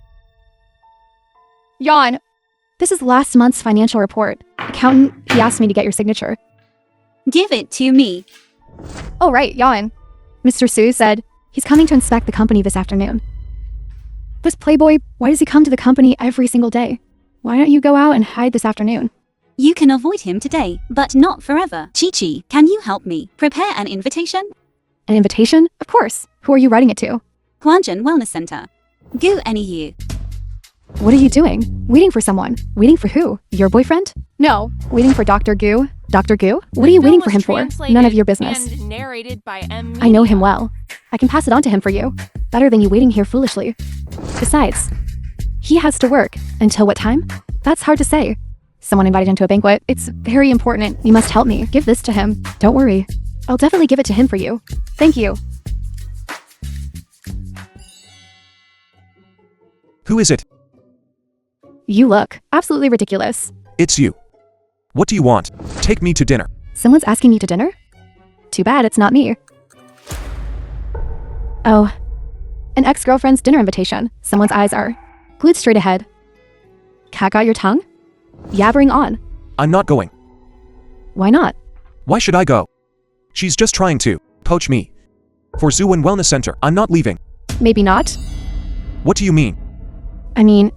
Jan, this is last month's financial report. Accountant, he asked me to get your signature. Give it to me. Oh, right, Jan. Mr. Su said he's coming to inspect the company this afternoon. This playboy, why does he come to the company every single day? Why don't you go out and hide this afternoon? You can avoid him today, but not forever. Chi-Chi, can you help me prepare an invitation? An invitation? Of course. Who are you writing it to? Huanzhen Wellness Center. Gu Yu. What are you doing? Waiting for someone. Waiting for who? Your boyfriend? No. Waiting for Dr. Gu? Dr. Gu? What are you waiting for him for? None of your business. And narrated by M. I know him well. I can pass it on to him for you. Better than you waiting here foolishly. Besides, he has to work. Until what time? That's hard to say. Someone invited him to a banquet. It's very important. You must help me. Give this to him. Don't worry. I'll definitely give it to him for you. Thank you. Who is it? You look absolutely ridiculous. It's you. What do you want? Take me to dinner. Someone's asking you to dinner? Too bad it's not me. Oh, an ex-girlfriend's dinner invitation. Someone's eyes are glued straight ahead. Cat got your tongue? Yabbering on. I'm not going. Why not? Why should I go? She's just trying to poach me. For Zoo and Wellness Center, I'm not leaving. Maybe not. What do you mean? I mean,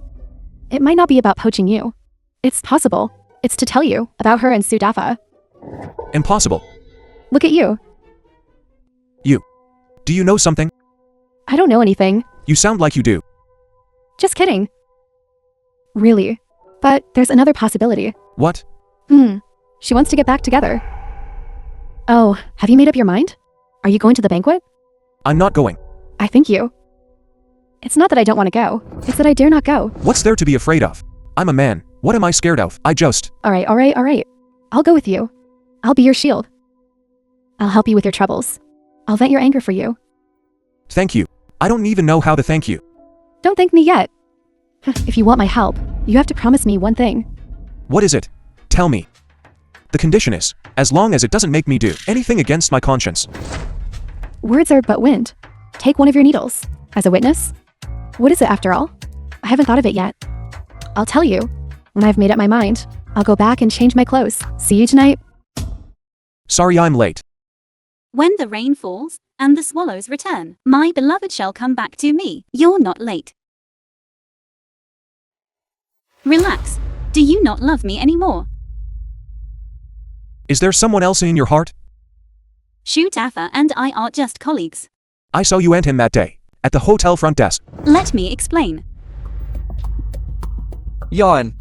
it might not be about poaching you. It's possible. It's to tell you about her and Su Dafa. Impossible. Look at you. You. Do you know something? I don't know anything. You sound like you do. Just kidding. Really. But there's another possibility. What? She wants to get back together. Oh, have you made up your mind? Are you going to the banquet? I'm not going. I think you. It's not that I don't want to go. It's that I dare not go. What's there to be afraid of? I'm a man. What am I scared of? I just... All right. I'll go with you. I'll be your shield. I'll help you with your troubles. I'll vent your anger for you. Thank you. I don't even know how to thank you. Don't thank me yet. If you want my help, you have to promise me one thing. What is it? Tell me. The condition is, as long as it doesn't make me do anything against my conscience. Words are but wind. Take one of your needles. As a witness? What is it after all? I haven't thought of it yet. I'll tell you. When I've made up my mind, I'll go back and change my clothes. See you tonight. Sorry I'm late. When the rain falls and the swallows return, my beloved shall come back to me. You're not late. Relax. Do you not love me anymore? Is there someone else in your heart? Shu Dafa and I are just colleagues. I saw you and him that day, at the hotel front desk. Let me explain. Yan,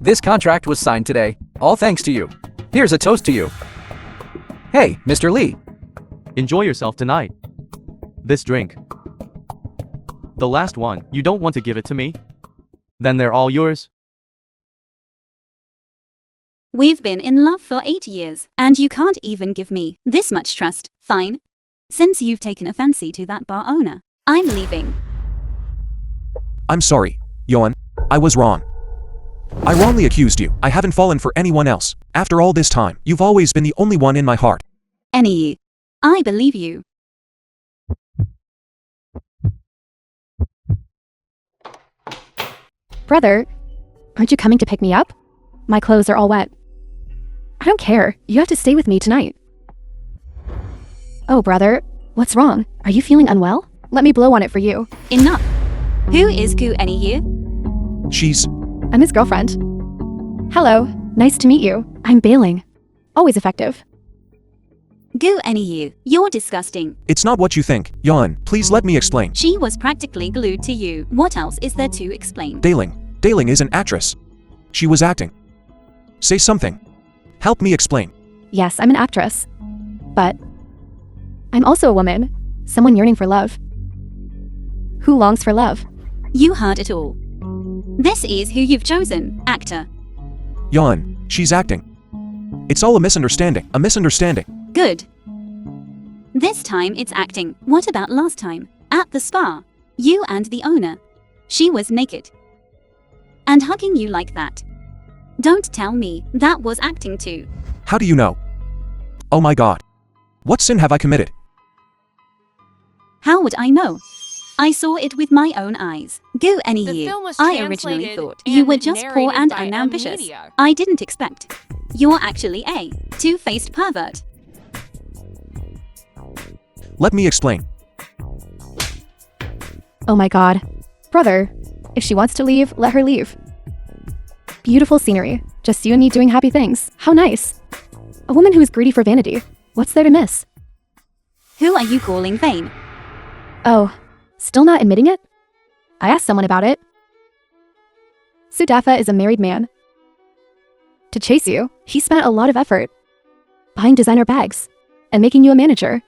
this contract was signed today, all thanks to you. Here's a toast to you. Hey, Mr. Lee. Enjoy yourself tonight. This drink. The last one, you don't want to give it to me? Then they're all yours. We've been in love for 8 years, and you can't even give me this much trust. Fine. Since you've taken a fancy to that bar owner, I'm leaving. I'm sorry, Yoan. I was wrong. I wrongly accused you. I haven't fallen for anyone else. After all this time, you've always been the only one in my heart. Any. I believe you. Brother, aren't you coming to pick me up? My clothes are all wet. I don't care. You have to stay with me tonight. Oh, brother, what's wrong? Are you feeling unwell? Let me blow on it for you. Enough. Who is Gu Any here? She's. I'm his girlfriend. Hello, nice to meet you. I'm bailing. Always effective. Gu Any you. You're disgusting. It's not what you think. Yan, please let me explain. She was practically glued to you. What else is there to explain? Daling is an actress. She was acting. Say something. Help me explain. Yes, I'm an actress. But I'm also a woman. Someone yearning for love. Who longs for love? You heard it all. This is who you've chosen, actor. Yan, she's acting. It's all a misunderstanding. A misunderstanding. Good. This time it's acting. What about last time? At the spa. You and the owner. She was naked. And hugging you like that. Don't tell me that was acting too. How do you know? Oh my god. What sin have I committed? How would I know? I saw it with my own eyes. Go any The year. film was I originally translated thought you and were just poor narrated and by unambitious. media. I didn't expect. You're actually a two-faced pervert. Let me explain. Oh my god. Brother, if she wants to leave, let her leave. Beautiful scenery. Just you and me doing happy things. How nice. A woman who is greedy for vanity. What's there to miss? Who are you calling vain? Oh, still not admitting it? I asked someone about it. Sudafa is a married man. To chase you, he spent a lot of effort. Buying designer bags. And making you a manager.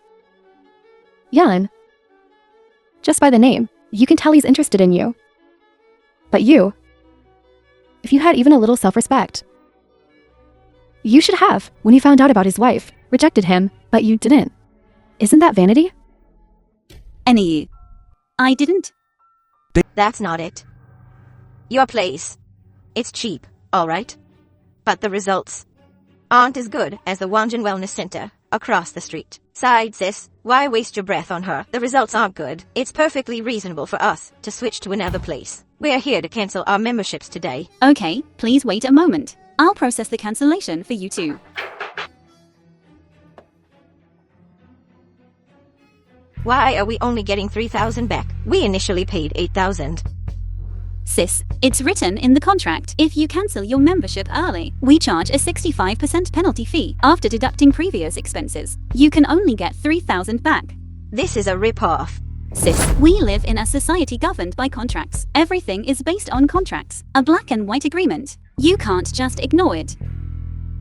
Yan. Just by the name, you can tell he's interested in you. But you, if you had even a little self-respect, you should have when you found out about his wife, rejected him, but you didn't. Isn't that vanity? Any. I didn't. That's not it. Your place. It's cheap, alright? But the results aren't as good as the Wanjin Wellness Center across the street. Side sis, why waste your breath on her? The results aren't good. It's perfectly reasonable for us to switch to another place. We're here to cancel our memberships today. Okay, please wait a moment. I'll process the cancellation for you too. Why are we only getting 3,000 back? We initially paid 8,000. Sis, it's written in the contract. If you cancel your membership early, we charge a 65% penalty fee after deducting previous expenses. You can only get 3,000 back. This is a rip-off. Sis, we live in a society governed by contracts. Everything is based on contracts. A black and white agreement. You can't just ignore it.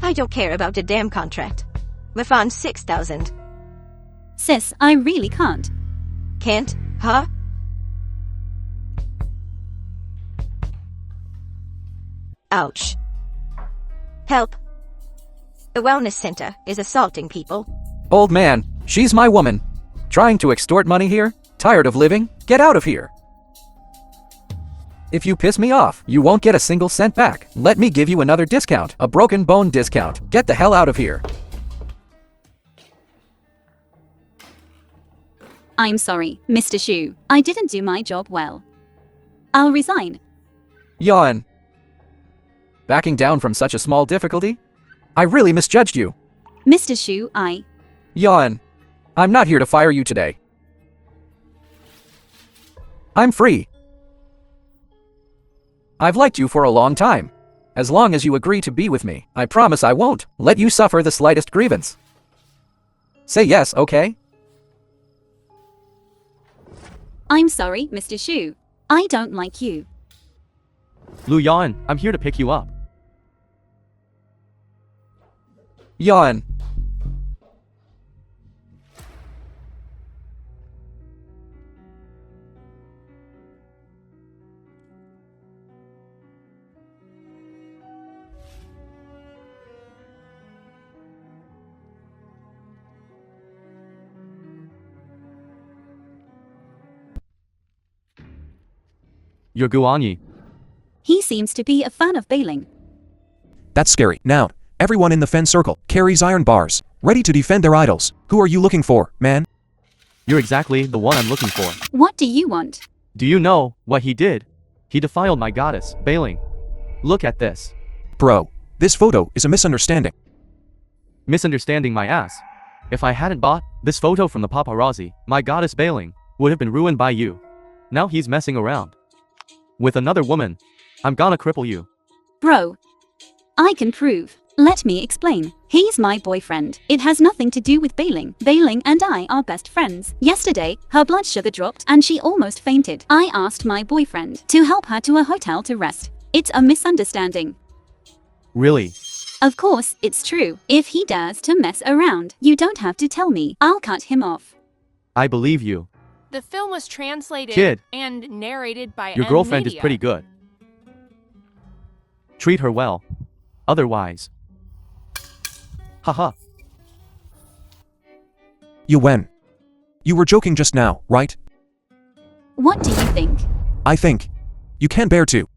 I don't care about the damn contract. Refund 6,000. Sis, I really can't. Can't, huh? Ouch. Help. The wellness center is assaulting people. Old man, she's my woman. Trying to extort money here? Tired of living? Get out of here. If you piss me off, you won't get a single cent back. Let me give you another discount. A broken bone discount. Get the hell out of here. I'm sorry, Mr. Shu. I didn't do my job well. I'll resign. Yawn. Backing down from such a small difficulty? I really misjudged you. Mr. Shu, Yawn. I'm not here to fire you today. I'm free. I've liked you for a long time. As long as you agree to be with me, I promise I won't let you suffer the slightest grievance. Say yes, okay? I'm sorry, Mr. Shu. I don't like you. Lu Yan, I'm here to pick you up. Yawn. You're Guanyi. He seems to be a fan of bailing. That's scary. Now, everyone in the Fen circle carries iron bars, ready to defend their idols. Who are you looking for, man? You're exactly the one I'm looking for. What do you want? Do you know what he did? He defiled my goddess, bailing. Look at this. Bro, this photo is a misunderstanding. Misunderstanding my ass. If I hadn't bought this photo from the paparazzi, my goddess bailing would have been ruined by you. Now he's messing around with another woman. I'm gonna cripple you. Bro, I can prove. Let me explain. He's my boyfriend. It has nothing to do with bailing. Bailing and I are best friends. Yesterday, her blood sugar dropped and she almost fainted. I asked my boyfriend to help her to a hotel to rest. It's a misunderstanding. Really? Of course, it's true. If he dares to mess around, you don't have to tell me. I'll cut him off. I believe you. The film was translated Kid. and narrated by Your girlfriend is Media. pretty good. Treat her well. Otherwise. Haha. Wen. You were joking just now, right? What do you think? I think. You can bear to.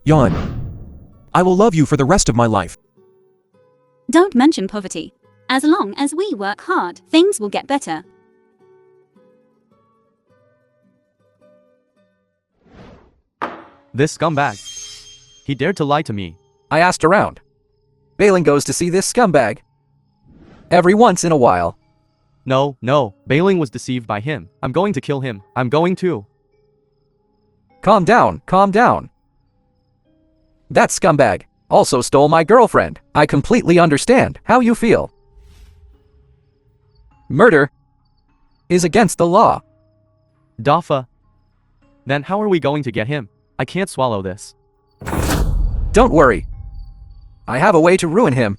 Yon. I will love you for the rest of my life. Don't mention poverty. As long as we work hard, things will get better. This scumbag. He dared to lie to me. I asked around. Bailing goes to see this scumbag every once in a while. No, Bailing was deceived by him. I'm going to kill him. I'm going to. Calm down, calm down. That scumbag also stole my girlfriend. I completely understand how you feel. Murder is against the law. Dafa. Then how are we going to get him? I can't swallow this. Don't worry. I have a way to ruin him.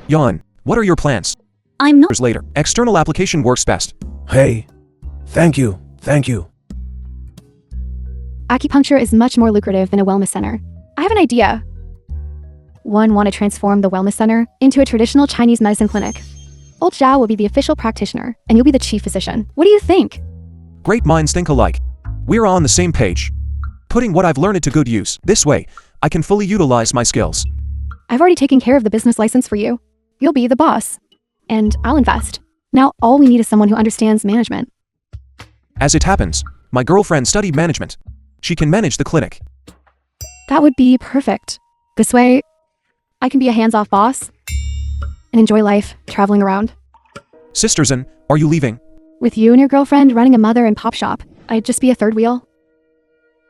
Yon, what are your plans? I'm not. Years later, external application works best. Hey, thank you, thank you. Acupuncture is much more lucrative than a wellness center. I have an idea. Want to transform the wellness center into a traditional Chinese medicine clinic. Old Zhao will be the official practitioner, and you'll be the chief physician. What do you think? Great minds think alike. We're on the same page. Putting what I've learned to good use. This way, I can fully utilize my skills. I've already taken care of the business license for you. You'll be the boss. And I'll invest. Now all we need is someone who understands management. As it happens, my girlfriend studied management. She can manage the clinic. That would be perfect. This way, I can be a hands-off boss and enjoy life traveling around. Sisterson, are you leaving? With you and your girlfriend running a mother and pop shop, I'd just be a third wheel.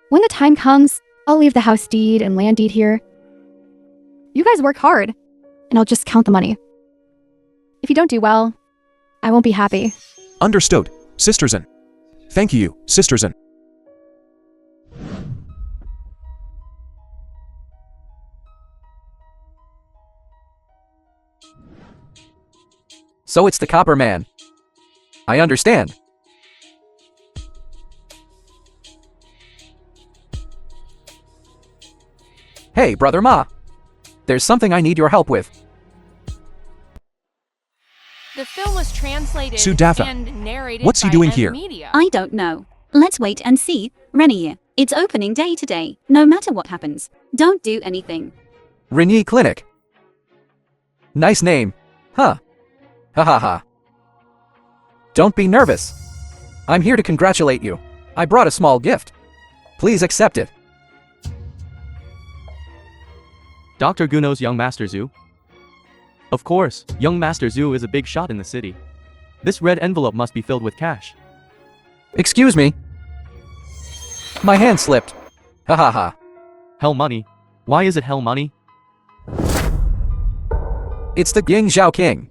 When the time comes, I'll leave the house deed and land deed here. You guys work hard, and I'll just count the money. If you don't do well, I won't be happy. Understood, Sisterson. Thank you, Sisterson. So it's the copper man. I understand. Hey, Brother Ma. There's something I need your help with. The film was translated Sudafa. and narrated What's he by doing here? Media. I don't know. Let's wait and see. Renier, it's opening day today. No matter what happens, don't do anything. Renyi Clinic. Nice name. Huh. Ha ha ha. Don't be nervous. I'm here to congratulate you. I brought a small gift. Please accept it. Dr. Guno's young Master Zhu? Of course, young Master Zhu is a big shot in the city. This red envelope must be filled with cash. Excuse me. My hand slipped. Ha ha ha. Hell money. Why is it hell money? It's the Ying Zhao King.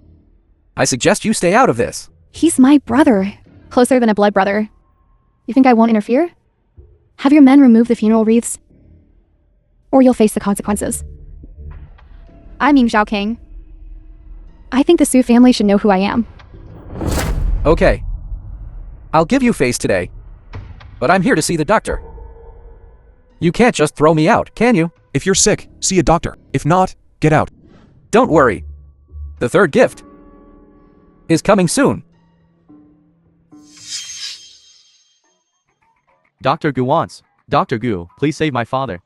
I suggest you stay out of this. He's my brother. Closer than a blood brother. You think I won't interfere? Have your men remove the funeral wreaths, or you'll face the consequences. I'm Ying Zhao King. I think the Su family should know who I am. Okay. I'll give you face today. But I'm here to see the doctor. You can't just throw me out, can you? If you're sick, see a doctor. If not, get out. Don't worry. The third gift is coming soon. Dr. Gu wants. Dr. Gu, please save my father.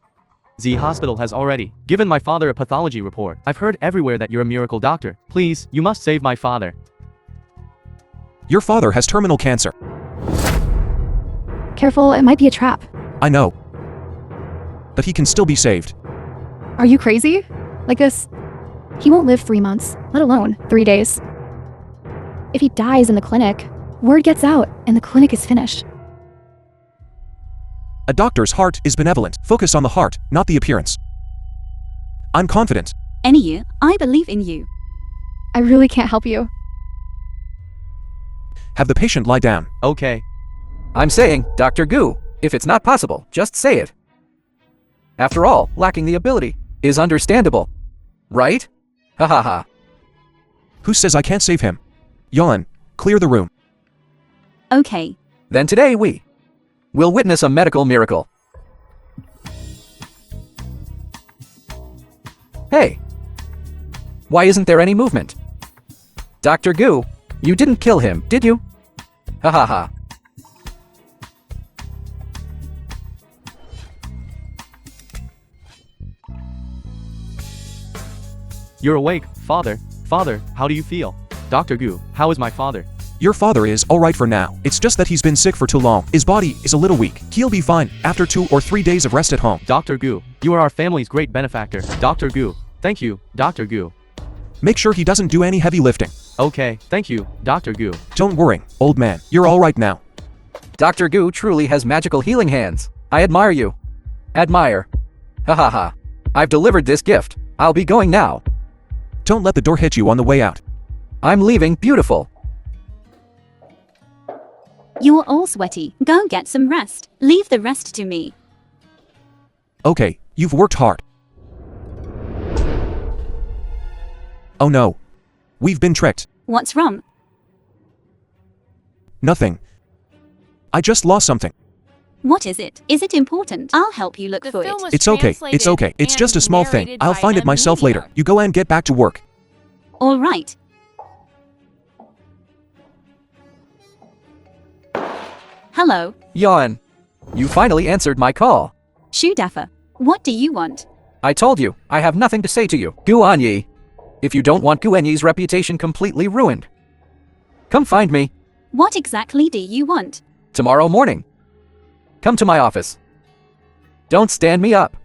The hospital has already given my father a pathology report. I've heard everywhere that you're a miracle doctor. Please, you must save my father. Your father has terminal cancer. Careful, it might be a trap. I know. But he can still be saved. Are you crazy? Like this? He won't live 3 months, let alone 3 days. If he dies in the clinic, word gets out and the clinic is finished. A doctor's heart is benevolent. Focus on the heart, not the appearance. I'm confident. Annie, I believe in you. I really can't help you. Have the patient lie down. Okay. I'm saying, Dr. Gu, if it's not possible, just say it. After all, lacking the ability is understandable. Right? Ha ha ha. Who says I can't save him? Yan, clear the room. Okay. Then today we will witness a medical miracle. Hey! Why isn't there any movement? Dr. Gu, you didn't kill him, did you? Ha ha ha. You're awake, father. Father, how do you feel? Dr. Gu, how is my father? Your father is alright for now. It's just that he's been sick for too long. His body is a little weak. He'll be fine after 2 or 3 days of rest at home. Dr. Gu, you are our family's great benefactor. Dr. Gu, thank you, Dr. Gu. Make sure he doesn't do any heavy lifting. Okay, thank you, Dr. Gu. Don't worry, old man. You're alright now. Dr. Gu truly has magical healing hands. I admire you. Admire. Ha ha ha. I've delivered this gift. I'll be going now. Don't let the door hit you on the way out. I'm leaving, beautiful. You're all sweaty. Go get some rest. Leave the rest to me. Okay, you've worked hard. Oh no. We've been tricked. What's wrong? Nothing. I just lost something. What is it? Is it important? I'll help you look The for film it. was It's okay, it's translated okay. It's and just a small thing. narrated I'll by find it myself later. Media. You go and get back to work. All right. Hello. Yan. You finally answered my call. Shu Daffa. What do you want? I told you, I have nothing to say to you. Guanyi. If you don't want Guanyi's reputation completely ruined, come find me What exactly do you want? tomorrow morning. Come to my office. Don't stand me up.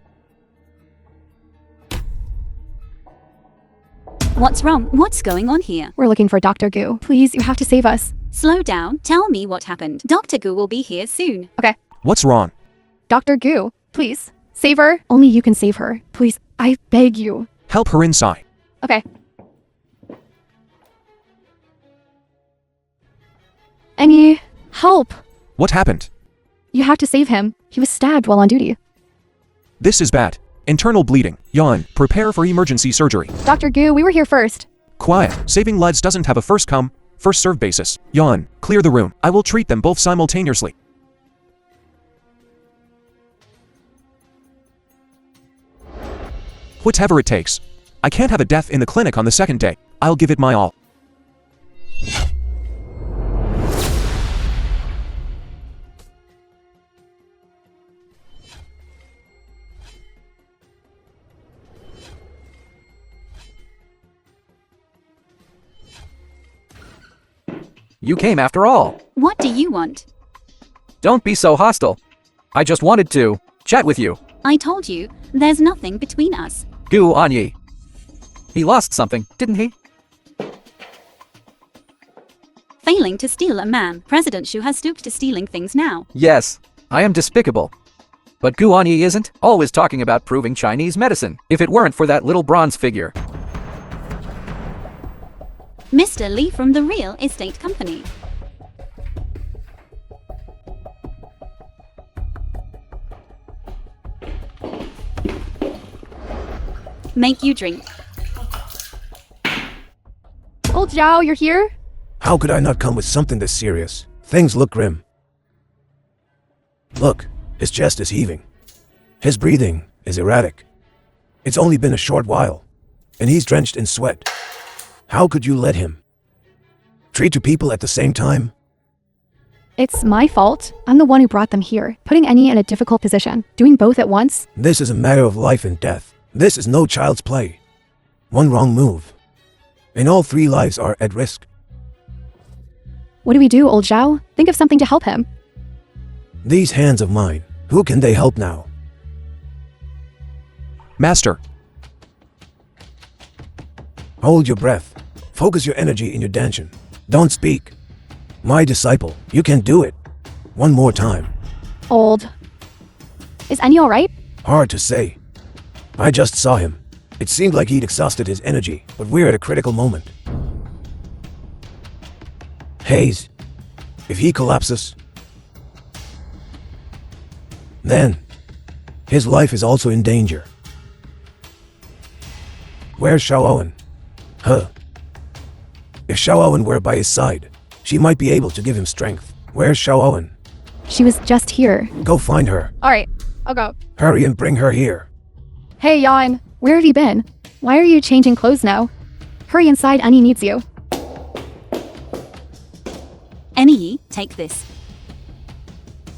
What's wrong? What's going on here? We're looking for Dr. Gu. Please, you have to save us. Slow down. Tell me what happened. Dr. Gu will be here soon. Okay. What's wrong? Dr. Gu, please. Save her. Only you can save her. Please, I beg you. Help her inside. Okay. Any help? What happened? You have to save him. He was stabbed while on duty. This is bad. Internal bleeding. Yan, prepare for emergency surgery. Dr. Gu, we were here first. Quiet. Saving lives doesn't have a first come, first serve basis. Yan, clear the room. I will treat them both simultaneously. Whatever it takes. I can't have a death in the clinic on the second day. I'll give it my all. You came after all. What do you want? Don't be so hostile. I just wanted to chat with you. I told you, there's nothing between us. Guanyi. He lost something, didn't he? Failing to steal a man. President Shu has stooped to stealing things now. Yes, I am despicable. But Guanyi isn't always talking about proving Chinese medicine. If it weren't for that little bronze figure. Mr. Lee from the real estate company. Make you drink. Old Zhao, you're here? How could I not come with something this serious? Things look grim. Look, his chest is heaving. His breathing is erratic. It's only been a short while, and he's drenched in sweat. How could you let him treat two people at the same time? It's my fault. I'm the one who brought them here, putting Annie in a difficult position. Doing both at once? This is a matter of life and death. This is no child's play. One wrong move, and all 3 lives are at risk. What do we do, old Zhao? Think of something to help him. These hands of mine, who can they help now? Master, Hold your breath. Focus your energy in your dantian. Don't speak. My disciple, you can do it. One more time. Old. Is Annie alright? Hard to say. I just saw him. It seemed like he'd exhausted his energy, but we're at a critical moment. Hayes, if he collapses, then his life is also in danger. Where's Xiaowen? If Xiaowen were by his side, she might be able to give him strength. Where's Xiaowen? She was just here. Go find her. Alright, I'll go. Hurry and bring her here. Hey, Yan, where have you been? Why are you changing clothes now? Hurry inside, Annie needs you. Annie, take this.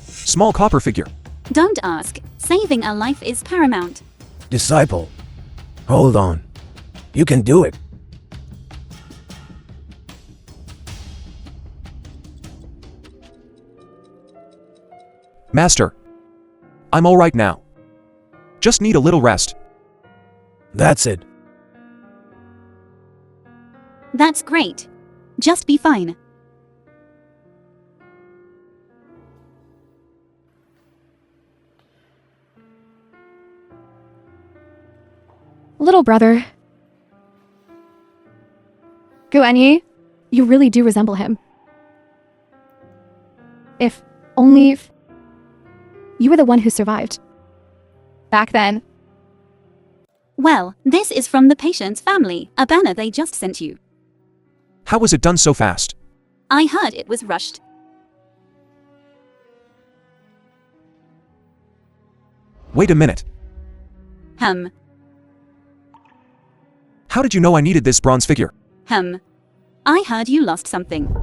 small copper figure. Don't ask. Saving a life is paramount. Disciple, hold on. You can do it. Master, I'm all right now. Just need a little rest. That's it. That's great. Just be fine. Little brother. Guanyi, you really do resemble him. If only you were the one who survived. Back then. Well, this is from the patient's family, a banner they just sent you. How was it done so fast? I heard it was rushed. Wait a minute. How did you know I needed this bronze figure? I heard you lost something.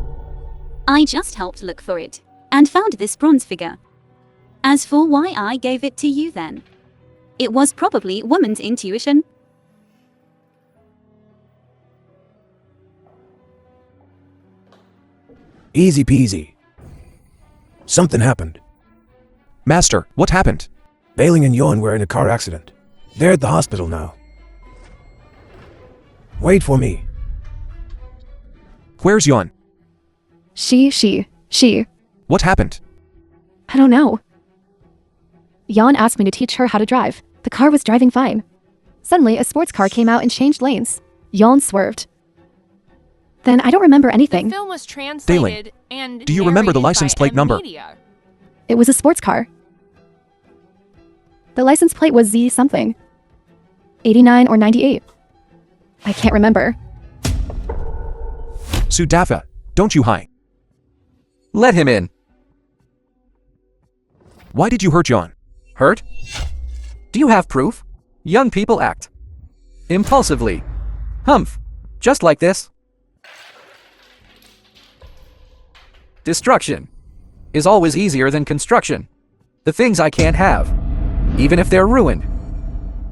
I just helped look for it, and found this bronze figure. As for why I gave it to you then, it was probably woman's intuition. Easy peasy. Something happened. Master, what happened? Bailing and Yon were in a car accident. They're at the hospital now. Wait for me. Where's Yon? She. What happened? I don't know. Yan asked me to teach her how to drive. The car was driving fine. Suddenly, a sports car came out and changed lanes. Yan swerved. Then I don't remember anything. The film was translated and do you remember the narrated license by plate number? Media. It was a sports car. The license plate was Z something. 89 or 98. I can't remember. Sudafa, don't you hi. Let him in. Why did you hurt Yon? Hurt? Do you have proof? Young people act impulsively. Humph. Just like this. Destruction is always easier than construction. The things I can't have, even if they're ruined,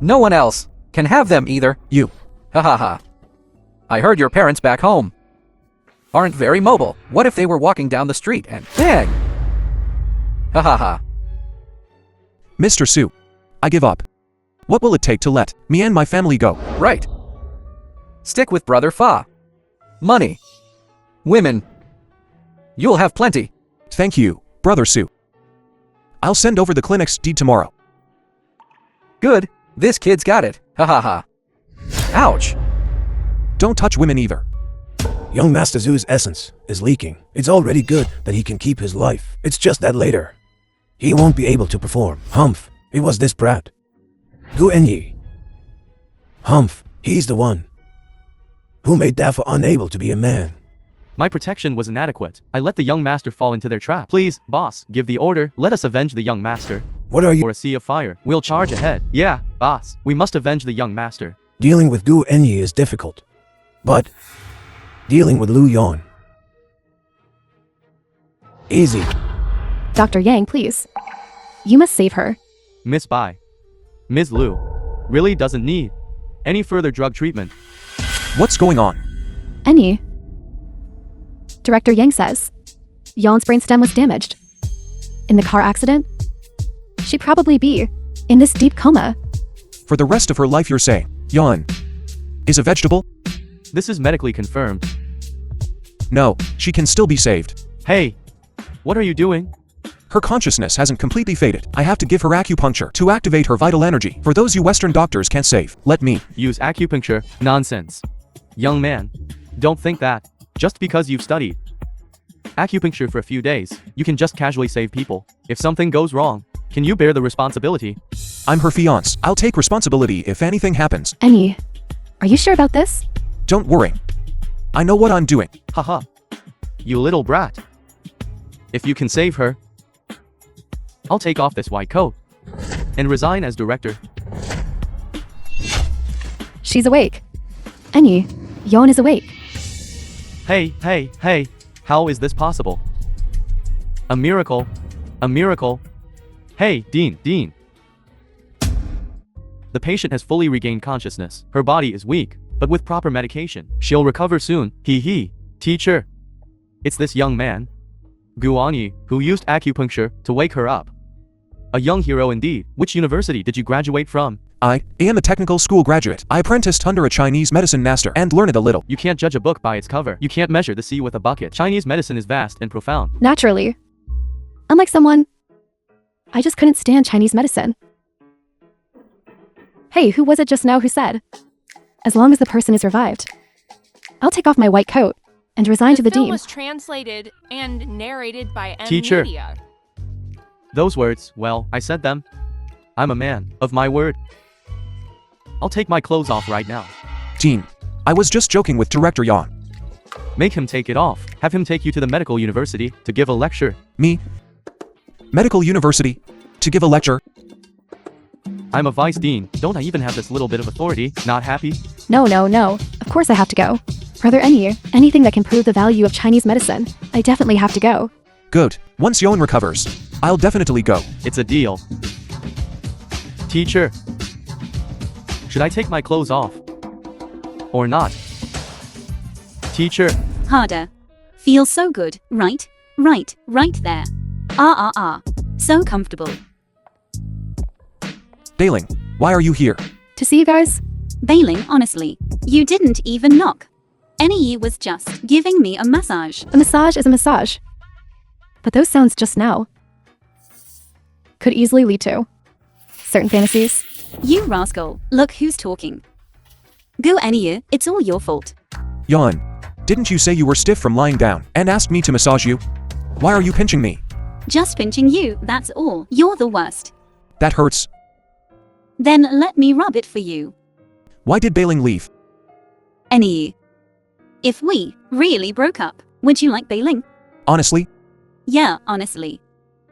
no one else can have them either. You. Ha ha ha. I heard your parents back home aren't very mobile. What if they were walking down the street and bang? Ha ha ha. Mr. Su, I give up. What will it take to let me and my family go? Right. Stick with Brother Fa. Money. Women. You'll have plenty. Thank you, Brother Su. I'll send over the clinic's deed tomorrow. Good. This kid's got it. Ha ha ha. Ouch. Don't touch women either. Young Master Zhu's essence is leaking. It's already good that he can keep his life. It's just that later, he won't be able to perform. Humph, it was this brat. Gu Enyi. Humph, he's the one who made Dafa unable to be a man. My protection was inadequate. I let the young master fall into their trap. Please, boss, give the order. Let us avenge the young master. What are you Or a sea of fire. We'll charge ahead. Yeah, boss. We must avenge the young master. dealing with? Gu Enyi is difficult, but dealing with Lu Yon, Easy. Dr. Yang, please. You must save her. Miss Bai. Ms. Liu really doesn't need any further drug treatment. What's going on? Any. Director Yang says Yan's brainstem was damaged. In the car accident? She'd probably be in this deep coma. For the rest of her life, you're saying Yan is a vegetable? This is medically confirmed. No, she can still be saved. Hey, what are you doing? Her consciousness hasn't completely faded. I have to give her acupuncture to activate her vital energy. For those you Western doctors can't save, let me. Use acupuncture? Nonsense. Young man, don't think that. Just because you've studied acupuncture for a few days, you can just casually save people. If something goes wrong, can you bear the responsibility? I'm her fiancé. I'll take responsibility if anything happens. Any. Are you sure about this? Don't worry. I know what I'm doing. Haha. You little brat. If you can save her, I'll take off this white coat and resign as director. She's awake. Any. Yan is awake. Hey, how is this possible? A miracle. A miracle. Hey, Dean. The patient has fully regained consciousness. Her body is weak, but with proper medication, she'll recover soon. Teacher. It's this young man, Guanyi, who used acupuncture to wake her up. A young hero indeed. Which university did you graduate from? I am a technical school graduate. I apprenticed under a Chinese medicine master and learned a little. You can't judge a book by its cover. You can't measure the sea with a bucket. Chinese medicine is vast and profound. Naturally. Unlike someone, I just couldn't stand Chinese medicine. Hey, who was it just now who said, as long as the person is revived, I'll take off my white coat and resign to the film dean. was translated and narrated by M. Teacher. Media. Those words, well, I said them. I'm a man of my word. I'll take my clothes off right now. Dean, I was just joking with Director Yan. Make him take it off. Have him take you to the medical university to give a lecture. Me? Medical university? To give a lecture? I'm a vice dean. Don't I even have this little bit of authority? Not happy? No. Of course I have to go. Brother anything that can prove the value of Chinese medicine, I definitely have to go. Good. Once Yan recovers, I'll definitely go. It's a deal. Teacher. Should I take my clothes off? Or not? Teacher. Harder. Feels so good, right there. So comfortable. Dailing, why are you here? To see you guys? Bailing, honestly. You didn't even knock. Any was just giving me a massage. A massage is a massage. But those sounds just now could easily lead to certain fantasies. You rascal, look who's talking. Go Anya, it's all your fault. Yan, didn't you say you were stiff from lying down and asked me to massage you? Why are you pinching me? Just pinching you, that's all. You're the worst. That hurts. Then let me rub it for you. Why did Bailing leave? Any. If we really broke up, would you like bailing? Honestly? Yeah, honestly.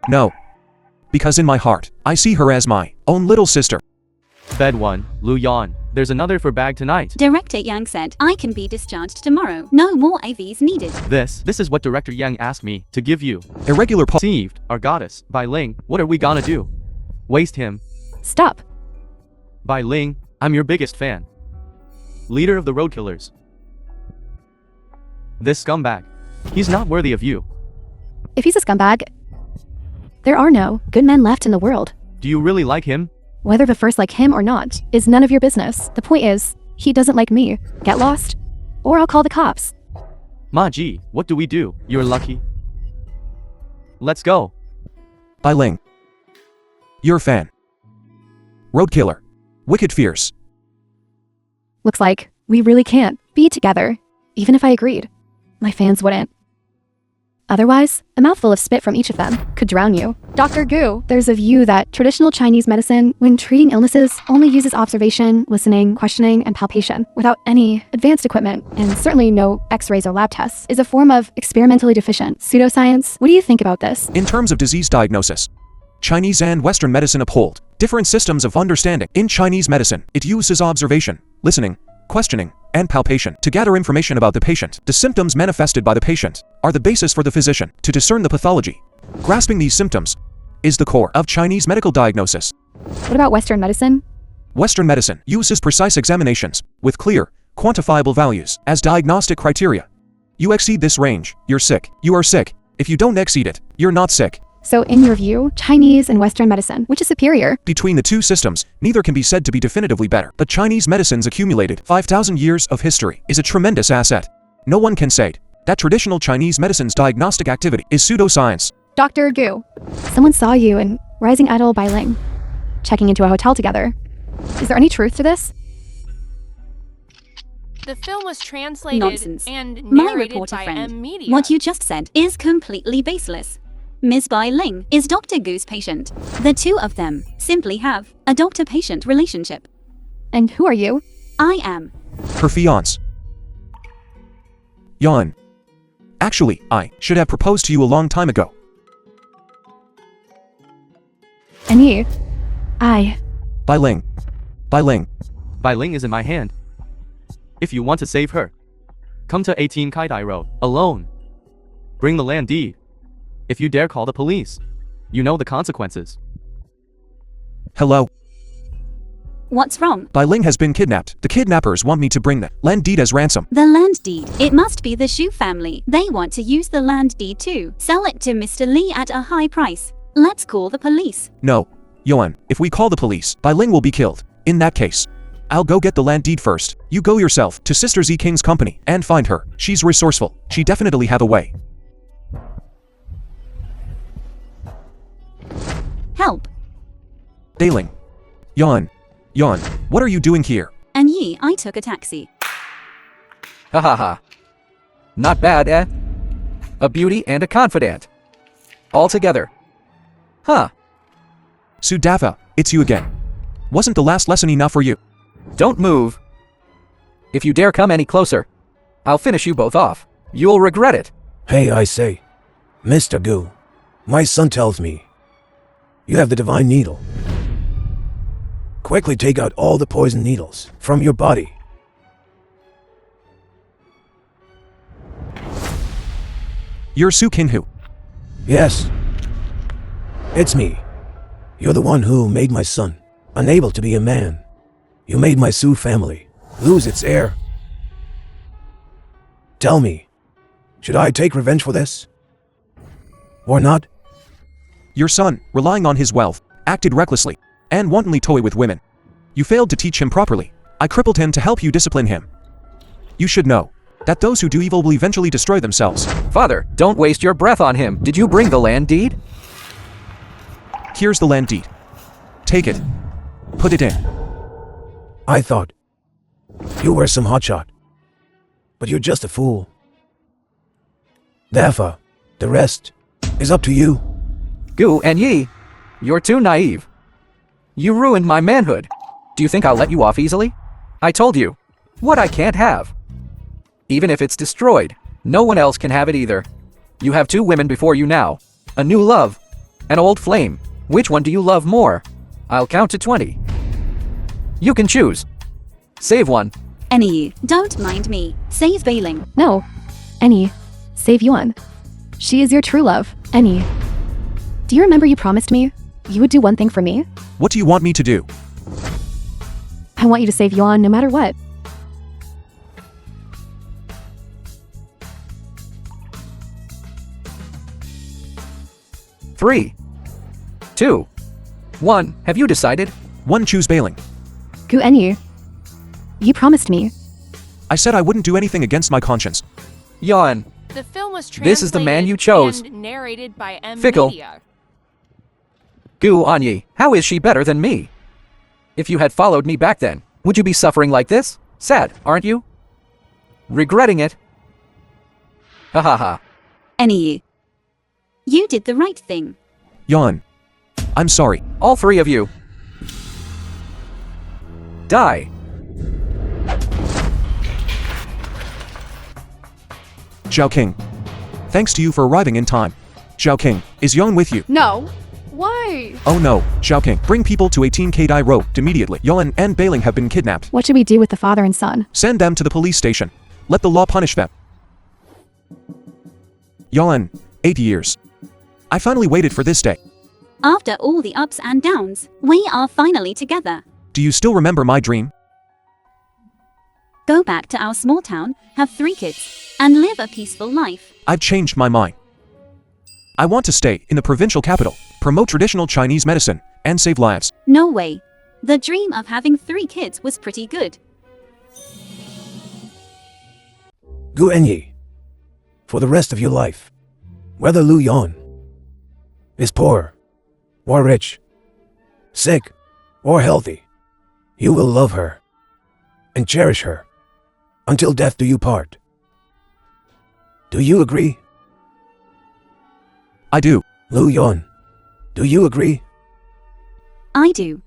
No. Because in my heart, I see her as my own little sister. Bed 1, Lu Yan. There's another for bag tonight. Director Yang said I can be discharged tomorrow. No more AVs needed. This is what Director Yang asked me to give you. Irregular Perceived, our goddess, Bai Ling. What are we gonna do? Waste him. Stop. Bai Ling, I'm your biggest fan. Leader of the road killers. This scumbag. He's not worthy of you. If he's a scumbag, there are no good men left in the world. Do you really like him? Whether the first like him or not is none of your business. The point is, he doesn't like me. Get lost, or I'll call the cops. Ma Ji, what do we do? You're lucky. Let's go. Bai Ling. You're a fan. Road killer. Wicked fierce. Looks like we really can't be together. Even if I agreed, my fans wouldn't. Otherwise, a mouthful of spit from each of them could drown you. Dr. Gu, there's a view that traditional Chinese medicine, when treating illnesses, only uses observation, listening, questioning, and palpation, without any advanced equipment, and certainly no x-rays or lab tests, is a form of experimentally deficient pseudoscience. What do you think about this? In terms of disease diagnosis, Chinese and Western medicine uphold different systems of understanding. In Chinese medicine, it uses observation, listening, questioning, and palpation to gather information about the patient. The symptoms manifested by the patient are the basis for the physician to discern the pathology. Grasping these symptoms is the core of Chinese medical diagnosis. What about Western medicine? Western medicine uses precise examinations with clear, quantifiable values as diagnostic criteria. You exceed this range, you're sick. You are sick. If you don't exceed it, you're not sick. So in your view, Chinese and Western medicine, which is superior? Between the two systems, neither can be said to be definitively better. But Chinese medicine's accumulated 5,000 years of history is a tremendous asset. No one can say that traditional Chinese medicine's diagnostic activity is pseudoscience. Dr. Gu, someone saw you and Rising Idol Bai Ling checking into a hotel together. Is there any truth to this? The film was translated Nonsense. and My narrated reporter by friend, Media. what you just said is completely baseless. Ms. Bai Ling is Dr. Gu's patient. The two of them simply have a doctor-patient relationship. And who are you? I am. Her fiancé. Yan. Actually, I should have proposed to you a long time ago. And you? I. Bai Ling. Bai Ling. Bai Ling is in my hand. If you want to save her, come to 18 Kaidai Road, alone. Bring the land deed. If you dare call the police, you know the consequences. Hello. What's wrong? Bai Ling has been kidnapped. The kidnappers want me to bring the land deed as ransom. The land deed. It must be the Shu family. They want to use the land deed too. Sell it to Mr. Li at a high price. Let's call the police. No. Yuan, if we call the police, Bai Ling will be killed. In that case, I'll go get the land deed first. You go yourself to Sister Z King's company and find her. She's resourceful. She definitely have a way. Help. Dailing. Yuan. Yuan, what are you doing here? And Yi, I took a taxi. Ha ha ha. Not bad, eh? A beauty and a confidant. All together. Huh. Sudafa, it's you again. Wasn't the last lesson enough for you? Don't move. If you dare come any closer, I'll finish you both off. You'll regret it. Hey, I say, Mr. Gu, my son tells me you have the divine needle. Quickly take out all the poison needles from your body. You're Su Kinhu. Yes, it's me. You're the one who made my son unable to be a man. You made my Su family lose its heir. Tell me, should I take revenge for this? Or not? Your son, relying on his wealth, acted recklessly and wantonly toyed with women. You failed to teach him properly. I crippled him to help you discipline him. You should know that those who do evil will eventually destroy themselves. Father, don't waste your breath on him. Did you bring the land deed? Here's the land deed. Take it. Put it in. I thought you were some hotshot, but you're just a fool. Therefore, the rest is up to you. Gu and Yi, you're too naive. You ruined my manhood. Do you think I'll let you off easily? I told you, what I can't have. Even if it's destroyed, no one else can have it either. You have two women before you now. A new love, an old flame. Which one do you love more? I'll count to 20. You can choose. Save one. Annie, don't mind me. Save Bai Ling. No. Annie, save Yuan. She is your true love. Annie. Do you remember you promised me you would do one thing for me? What do you want me to do? I want you to save Yuan no matter what. Three, 2, 1. Have you decided? One, choose Bailing. Gu Enyu. You promised me. I said I wouldn't do anything against my conscience. Yuan. The film was translated This is the man you chose. and narrated by Fickle. Media. Gu Anyi, how is she better than me? If you had followed me back then, would you be suffering like this? Sad, aren't you? Regretting it? Ha ha ha. Annie, you did the right thing. Yan. I'm sorry. All three of you. Die. Zhao King. Thanks to you for arriving in time. Zhao King, is Yang with you? No. Why? Oh no, Xiaoking, bring people to 18K Dai Road immediately. Yuan and Bailing have been kidnapped. What should we do with the father and son? Send them to the police station. Let the law punish them. Yuan, 8 years. I finally waited for this day. After all the ups and downs, we are finally together. Do you still remember my dream? Go back to our small town, have 3 kids, and live a peaceful life. I've changed my mind. I want to stay in the provincial capital, promote traditional Chinese medicine, and save lives. No way. The dream of having 3 kids was pretty good. Gu Enyi, for the rest of your life, whether Lu Yon is poor or rich, sick or healthy, you will love her and cherish her until death do you part. Do you agree? I do. Lu Yon, do you agree? I do.